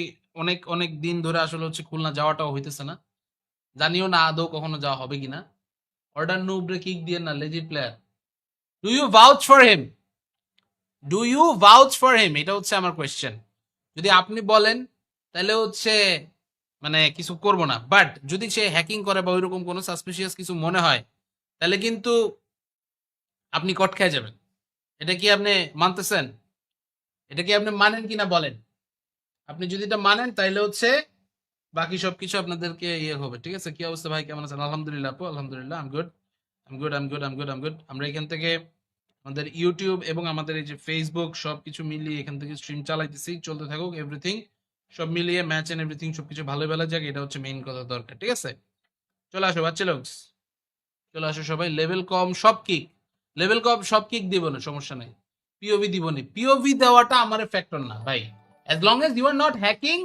অনেক দিন ধরে আসলে হচ্ছে খুলনা যাওয়াটাও হইতেছে না, জানিও না আদৌ কখনো যাওয়া হবে কিনা। অর্ডার নুবরে কিক দিয়ে না, lazy player. Do you vouch for him? এটা হচ্ছে আমার কোয়েশ্চেন। যদি আপনি বলেন তাহলে হচ্ছে মানে কিছু করব না, বাট যদি সে হ্যাকিং করে বা ওইরকম কোনো সাসপিশিয়াস কিছু মনে হয়, তাহলে কিন্তু আপনি কট খেয়ে যাবেন। এটা কি আপনি মানতেছেন? এটা কি আপনি মানেন কিনা বলেন? আপনি যদি এটা মানেন তাইলে হচ্ছে বাকি সবকিছু আপনাদেরকে ইয়ে হবে। ঠিক আছে, কি অবস্থা ভাই, কেমন আছেন? আলহামদুলিল্লাহ আপু, আলহামদুলিল্লাহ, আম গুড। আমরা এখান থেকে আমাদের ইউটিউব এবং আমাদের এই যে ফেসবুক সবকিছু মিলিয়ে এখান থেকে স্ট্রিম চালাইতেছি, চলতে থাকুক এভরিথিং সব মিলিয়ে ম্যাচ এন্ড এভরিথিং সবকিছু ভালো ভালো যাক, এটা হচ্ছে মেইন কথা দরকার। ঠিক আছে, চলে আসো বাচ্চা লোক, চলে আসো সবাই। লেভেল কম সব কিক, লেভেল কম সব কিক দিব না, সমস্যা নাই। পিওভি দিব না, পিওভি দেওয়াটা আমার ফ্যাক্টর না ভাই। As long as you are not hacking,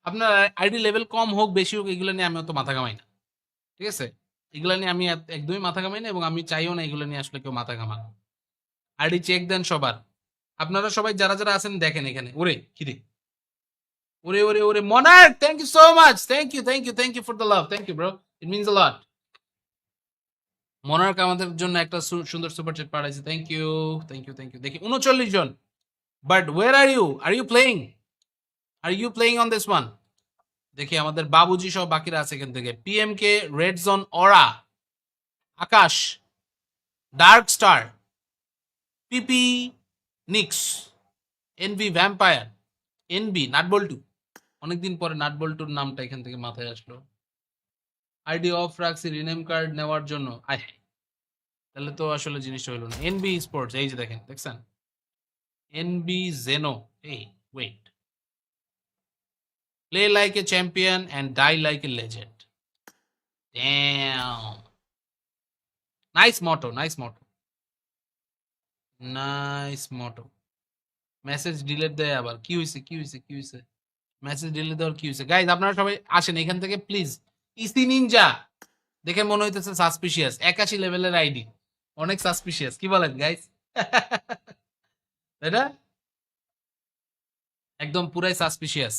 আপনার আইডি লেভেল কম হোক বেশি হোক এগুলো নিয়ে আমি অত মাথা কামাই না। ঠিক আছে, এগুলো নিয়ে আমি একদমই মাথা কামাই না, এবং আমি চাইও না এগুলো নিয়ে আসলে কেউ মাথা কামান। আইডি চেক দেন সবার, আপনারা সবাই যারা যারা আছেন দেখেন এখানে। ওরে কিরে, ওরে ওরে ওরে Monarch, thank you so much, thank you thank you thank you for the love, thank you bro, it means a lot. Monarch আমাদের জন্য একটা সুন্দর সুপার চ্যাট পাঠাইছে, thank you thank you thank you. দেখি 39 জন, but where are you playing, on this one? দেখি আমাদের বাবুজি সব বাকিরা আছে এখান থেকে। PMK, red zone, aura, Akash, dark star, PP, Nix, NV, vampire, NB, nut bolt. অনেকদিন পরে নাটবল্টুর নামটা এখান থেকে মাথায় আসলো। আইডি অফ রাখছি রিনেম কার্ড নেওয়ার জন্য। আয়, তাহলে তো আসলে জিনিসটা হলো না। এনবি স্পোর্টস, এই যে দেখেন, দেখছেন এনবি জেনো। এই wait, play like a champion and die like a legend. Damn, nice motto, nice motto, nice motto. Message delete দেয় আবার, কি হয়েছে কি হয়েছে কি হয়েছে? মেসেজ ডিলিট দেওয়ার কি হয়েছে? গাইজ আপনারা সবাই আসেন এখান থেকে প্লিজ। ইসি নিনজা দেখে মনে হইতেছে সাসপিশিয়াস, 81 লেভেলের আইডি, অনেক সাসপিশিয়াস, কি বলেন গাইজ? তাই না? একদম পুরাই সাসপিশিয়াস।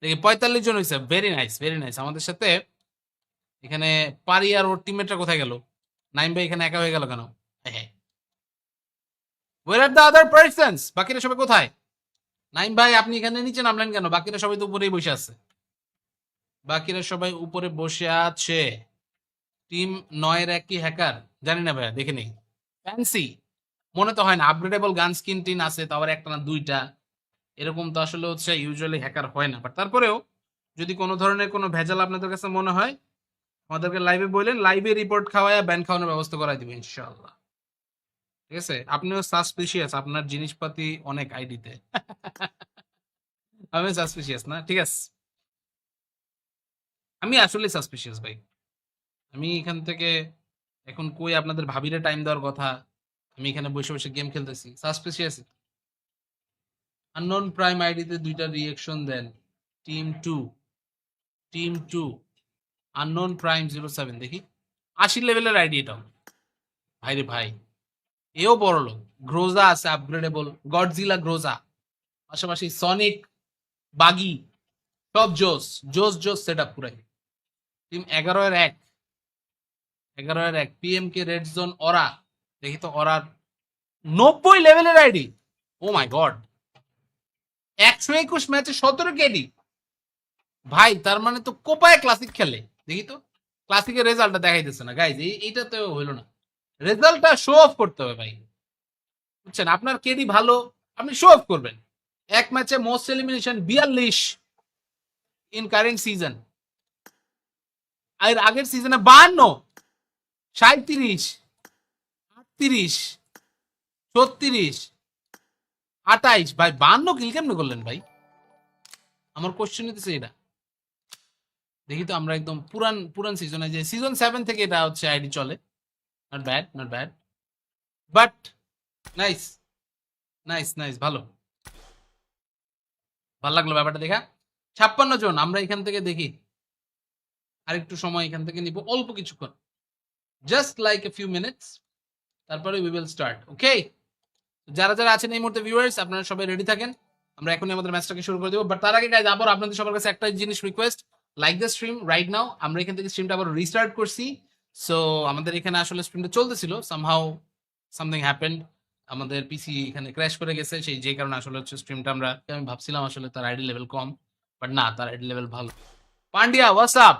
দেখি 45 জন হয়েছে, ভেরি নাইস ভেরি নাইস। আমাদের সাথে এখানে পারি আর ওর টিমমেটরা কোথায় গেল? নাইম ভাই এখানে একা হয়ে গেল কেন? হ্যাঁ, where are the other persons? বাকিরা সবাই কোথায়? নাইম ভাই আপনি এখানে নিচে নামলেন কেন? বাকিরা সবাই তো উপরেই বসে আছে, বাকিরা সবাই উপরে বসে আছে। টিম 9-এর এক কি হ্যাকার? জানি না ভাইয়া, দেখে নেই। ফ্যান্সি মনে তো হয় না, আপগ্রেডেবল গান স্কিন টিন আছে, তারপর একটা না দুইটা, এরকম তো আসলে হচ্ছে ইউজুয়ালি হ্যাকার হয় না। বাট তারপরেও যদি কোনো ধরনের কোনো ভেজাল আপনাদের কাছে মনে হয় আমাদেরকে লাইভে বললেন, লাইভে রিপোর্ট খাওয়ায় ব্যান খাওয়ানোর ব্যবস্থা করাই দিবে ইনশাআল্লাহ। ঠিক আছে, আপনিও সাসপিশিয়াস, আপনার জিনিসপাতি অনেক আইডিতে। আমি সাসপিশিয়াস না, ঠিক আছে, আমি আসলে সাসপিশিয়াস ভাই। আমি এখান থেকে এখন কই আপনাদের ভাবিরে টাইম দেওয়ার কথা, আমি এখানে বসে বসে গেম খেলতেছি, সাসপিশিয়াস। আননোন প্রাইম আইডিতে দুইটা রিয়েকশন দেন। টিম টু আননোন প্রাইম 07, দেখি 80 লেভেলের আইডি এটাও। ভাই রে ভাই, এও বড় লোক। গ্রোজা আছে আপগ্রেডেবল, গডজিলা গ্রোজা, পাশাপাশি সনিক, বাগি, সব জোস জোস জোস সেট আপ পুরাই। টিম 11-এর 1, 11-এর 1, পিএম কে, রেড জোন, অরা। দেখি তো অরার 90 লেভেলের আইডি, ও মাই গড। 121 ম্যাচে 17 কেডি, ভাই তার মানে তো কোপায় ক্লাসিক খেলে। দেখি তো ক্লাসিকের রেজাল্টটা দেখাইতেছে না গাইজ, এইটা তো হইলো না। রেজাল্টটা শো অফ করতে হবে ভাই, বুঝছেন? আপনার কেডি ভালো, আপনি শো অফ করবেন। এক ম্যাচে most elimination 42 in current season, আর আগের সিজনে 52, 37, 38, 36, 28। ভাই 52 কিল কেমনে করলেন ভাই? আমার কোশ্চেন হইতেছে এটা। দেখি তো আমরা একদম পুরান পুরান সিজনে, যে সিজন 7 থেকে এটা হচ্ছে আইডি চলে। Not bad not bad, but nice nice nice, ভালো ভালো লাগলো ব্যাপারটা দেখা। 56 জন, আমরা এখান থেকে দেখি আরেকটু সময় এখান থেকে নিব, অল্প কিছুক্ষণ, just like a few minutes, তারপরে উই উইল স্টার্ট। ওকে, যারা যারা আছেন এই মুহূর্তে ভিউয়ার্স, আপনারা সবাই রেডি থাকেন, আমরা এখনই আমাদের ম্যাচটাকে শুরু করে দেবো। বাট তার আগে গাইজ আবার আপনাদের সবার কাছে একটা জিনিস request, like the stream right now. আমরা এখান থেকে স্ট্রিমটা আবার রিস্টার্ট করছি। সো আমাদের এখানে আসলে স্ট্রিমটা চলতেছিল, সামহাউ সামথিং হ্যাপেন্ড, আমাদের পিসি এখানে ক্র্যাশ করে গেছে, সেই যে কারণে আসলে হচ্ছে স্ট্রিমটা আমি ভাবছিলাম আসলে তার আইডি লেভেল কম, বাট না, তার আইডি লেভেল ভালো। Pandya, what's up,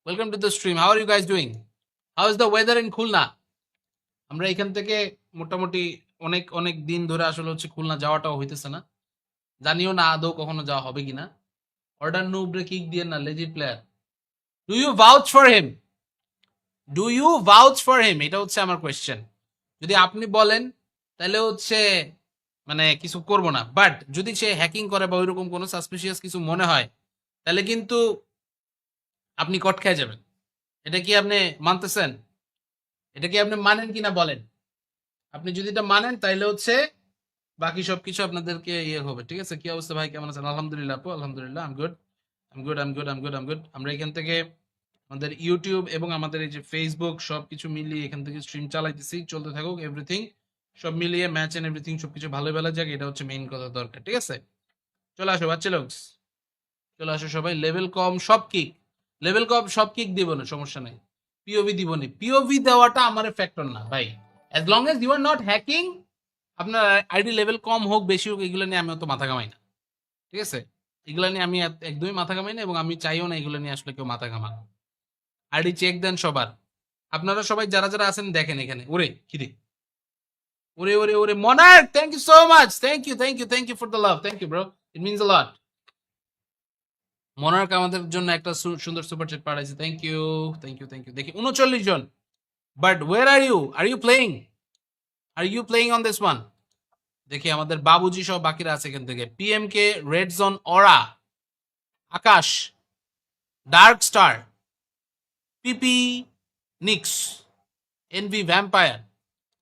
welcome to the stream, how are you guys doing? How is the weather in Khulna? আমরা এখান থেকে মোটামুটি অনেক অনেক দিন ধরে আসলে হচ্ছে খুলনা যাওয়াটাও হইতেছে না, জানিও না আদৌ কখনো যাওয়া হবে কিনা। অর্ডার নুবরে কিক দিয়ে না, legit player. Do you vouch for him? Do you vouch for him? এটা হচ্ছে আমার কোয়েশ্চেন। যদি আপনি বলেন তাহলে হচ্ছে মানে কিছু করব না, বাট যদি সে হ্যাকিং করে বা ওইরকম কোনো সাসপিশিয়াস কিছু মনে হয় তাহলে কিন্তু আপনি কট খেয়ে যাবেন। এটা কি আপনি মানতেছেন? এটা কি আপনি মানেন কিনা বলেন? আপনি যদি এটা মানেন তাইলে হচ্ছে বাকি সবকিছু আপনাদেরকে ইয়ে হবে। ঠিক আছে? কি অবস্থা ভাই, কেমন আছেন? আলহামদুলিল্লাহ আপু, আলহামদুলিল্লাহ। I am good. I am good, I am good, I am good, I am good. আমরা এখান থেকে আমাদের ইউটিউব এবং আমাদের এই যে ফেসবুক সবকিছু মিলিয়ে এখান থেকে স্ট্রিম চালাইতেছি। চলতে থাকুক এভরিথিং। সব মিলিয়ে ম্যাচ এন্ড এভরিথিং সবকিছু ভালো বেলা যাক, এটা হচ্ছে মেইন কথা দরকার। ঠিক আছে? চলে আসো বাচ্চা লোকস। চলে আসো সবাই। লেভেল কম সব কিক। লেভেল কম সব কিক দিব না, সমস্যা নাই। পিওভি দিব না। পিওভি দেওয়াটা আমার ফ্যাক্টর না ভাই। As long as you are not hacking, আপনার আইডি লেভেল কম হোক বেশি হোক এগুলো নিয়ে আমি অত মাথা ঘামাই না। ঠিক আছে? এগুলো নিয়ে আমি একদমই মাথা ঘামাই না এবং আমি চাইও না এগুলো নিয়ে আসলে কেউ মাথা ঘামান। আইডি চেক দেন সবার। আপনারা সবাই যারা যারা আছেন দেখেন এখানে। ওরে কিরে, ওরে ওরে ওরে Monarch, thank you so much, thank you, thank you, thank you for the love, thank you bro, it means a lot. Monarch আমাদের জন্য একটা সুন্দর সুপার চ্যাট পাঠাইছে, thank you, thank you, thank you. দেখি 39 জন, but where are you playing, are you playing on this one? দেখি আমাদের বাবুজি সব বাকিরা আছে এখান থেকে। পিএম কে, red zone, aura, Akash, dark star, PP, Nix, NV vampire,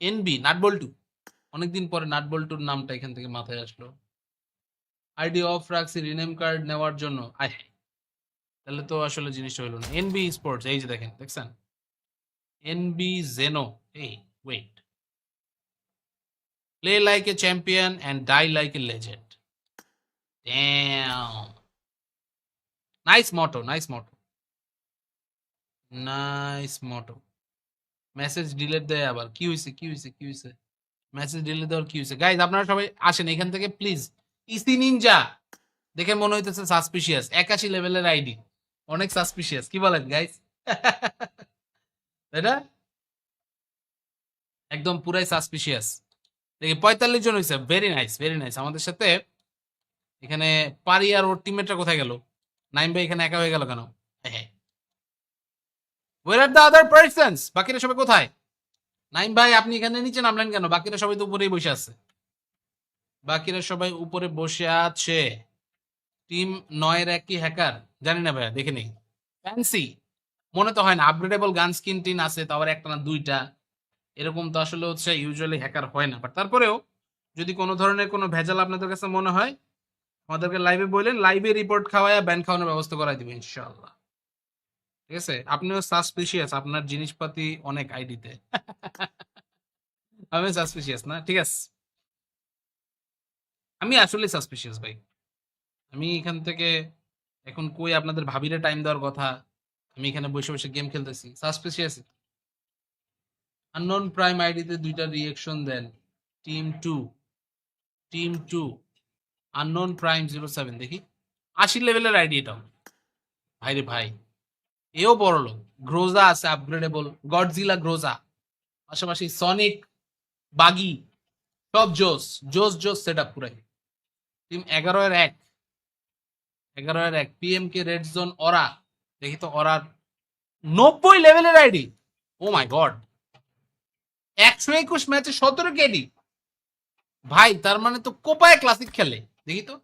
NB, nut bolt. অনেকদিন পরে নাটবল্টুর নামটা এখান থেকে মাথায় আসলো। আইডি অফ রাখছি রিনেম কার্ড নেওয়ার জন্য। আয়, তাহলে তো আসলে জিনিসটা হইলো না। এনবি স্পোর্টস, এই যে দেখেন, দেখছেন? NB Zeno. এই wait, play like a champion and die like a legend. Damn, nice motto, nice motto, nice motto. Message delete দেয় আবার, কি হয়েছে, কি হয়েছে, কি হয়েছে? মেসেজ ডিলিট দেওয়ার কি হয়েছে? গাইজ আপনারা সবাই আসেন এখান থেকে প্লিজ। ইসি নিনজা দেখে মনে হইতেছে সাসপিশিয়াস, 81 লেভেলের আইডি, অনেক সাসপিশিয়াস, কি বলেন গাইজ? তাই না? একদম পুরাই সাসপিশিয়াস। দেখি 45 জন হয়েছে, ভেরি নাইস, ভেরি নাইস। আমাদের সাথে এখানে পারি আর ওর টিমমেটরা কোথায় গেল? নাইম ভাই এখানে একা হয়ে গেল কেন? হ্যাঁ, ওয়ের আর দ্য আদার পার্সনস? বাকিরা সবাই কোথায়? নাইম ভাই আপনি এখানে নিচে নামলেন কেন? বাকিরা সবাই তো উপরেই বসে আছে। বাকিরা সবাই উপরে বসে আছে। টিম 9-এর এক কি হ্যাকার? জানি না ভাইয়া, দেখে নেই। ফ্যান্সি মনে তো হয় না। আপগ্রেডেবল গান স্কিন টিন আছে, তাও আবার একটা না দুইটা, এরকম তো আসলে হচ্ছে ইউজুয়ালি হ্যাকার হয় না। বাট তারপরেও যদি কোনো ধরনের কোনো ভেজাল আপনাদের কাছে মনে হয় আমাদেরকে লাইভে বললেন, লাইভে রিপোর্ট খাওয়ায় ব্যান খাওয়ানোর ব্যবস্থা করাই দিবে ইনশাআল্লাহ। ঠিক আছে? আপনিও সাসপিশিয়াস, আপনার জিনিসপাতি অনেক আইডিতে। আমি সাসপিশিয়াস না? ঠিক আছে, আমি আসলে সাসপিশিয়াস ভাই। আমি এখান থেকে এখন কই আপনাদের ভাবিরে টাইম দেওয়ার কথা, আমি এখানে বসে বসে গেম খেলতেছি, সাসপিশিয়াস। আননোন প্রাইম আইডিতে দুইটা রিয়েকশন দেন। Team two, team two, unknown prime 07, দেখি 80 লেভেলের আইডি এটাও। ভাই রে ভাই, এও বড় লোক। গ্রোজা আছে আপগ্রেডেবল, গডজিলা গ্রোজা, পাশাপাশি সনিক, বাগি, সব জোস জোস জোস সেট আপ পুরাই। টিম 11-1, 11-1, পিএম কে, রেড জোন, অরা। দেখি তো অরার 90 লেভেলের আইডি। ও মাই গড, 121 ম্যাচে 17 কেডি। ভাই তার মানে তো কোপায় ক্লাসিক খেলে। দেখি তো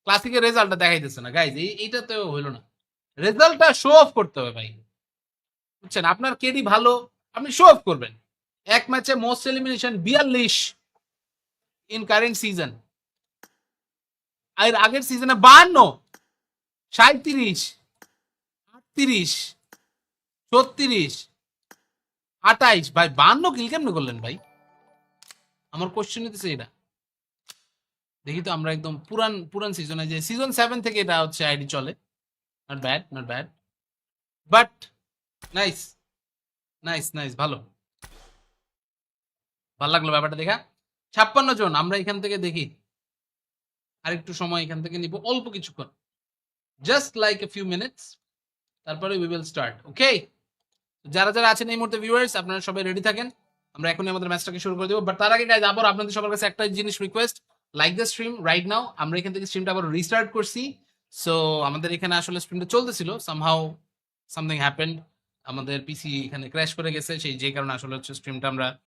ক্লাসিকের রেজাল্টটা দেখাইতেছে না গাইজ, এইটা তো হইলো না। রেজাল্টটা শো অফ করতে হবে ভাই, বুঝছেন? আপনার কেডি ভালো, আপনি শো অফ করবেন। এক ম্যাচে most elimination 42 in current season, আর আগের সিজনে 52, 37, 38, 36, 28। ভাই 52 কিল কেমনে করলেন ভাই? আমার কোশ্চেন হইতেছে এটা। দেখি তো আমরা একদম পুরান পুরান সিজনে, যে সিজন 7 থেকে এটা হচ্ছে আইডি চলে। Not bad, not bad, but nice, nice, nice, ভালো, ভালো লাগলো ব্যাপারটা দেখা। 56 জন। আমরা এখান থেকে দেখি আরেকটু সময় এখান থেকে নিব, অল্প কিছুক্ষণ, just like a few minutes, তারপরে উই উইল স্টার্ট। ওকে, যারা যারা আছেন এই মুহূর্তে ভিউয়ার্স, আপনারা সবাই রেডি থাকেন, আমরা এখনই আমাদের ম্যাচটাকে শুরু করে দেবো। বাট তার আগে গাইজ আবার আপনাদের সবার কাছে একটা জিনিস request, like the stream right now. আমরা এখান থেকে স্ট্রিমটা আবার রিস্টার্ট করছি। সো আমাদের এখানে আসলে স্ট্রিমটা চলতেছিল, সামহাউ সামথিং হ্যাপেন্ড, আমাদের পিসি এখানে ক্র্যাশ করে গেছে, সেই যে কারণে আসলে হচ্ছে স্ট্রিমটা আমরা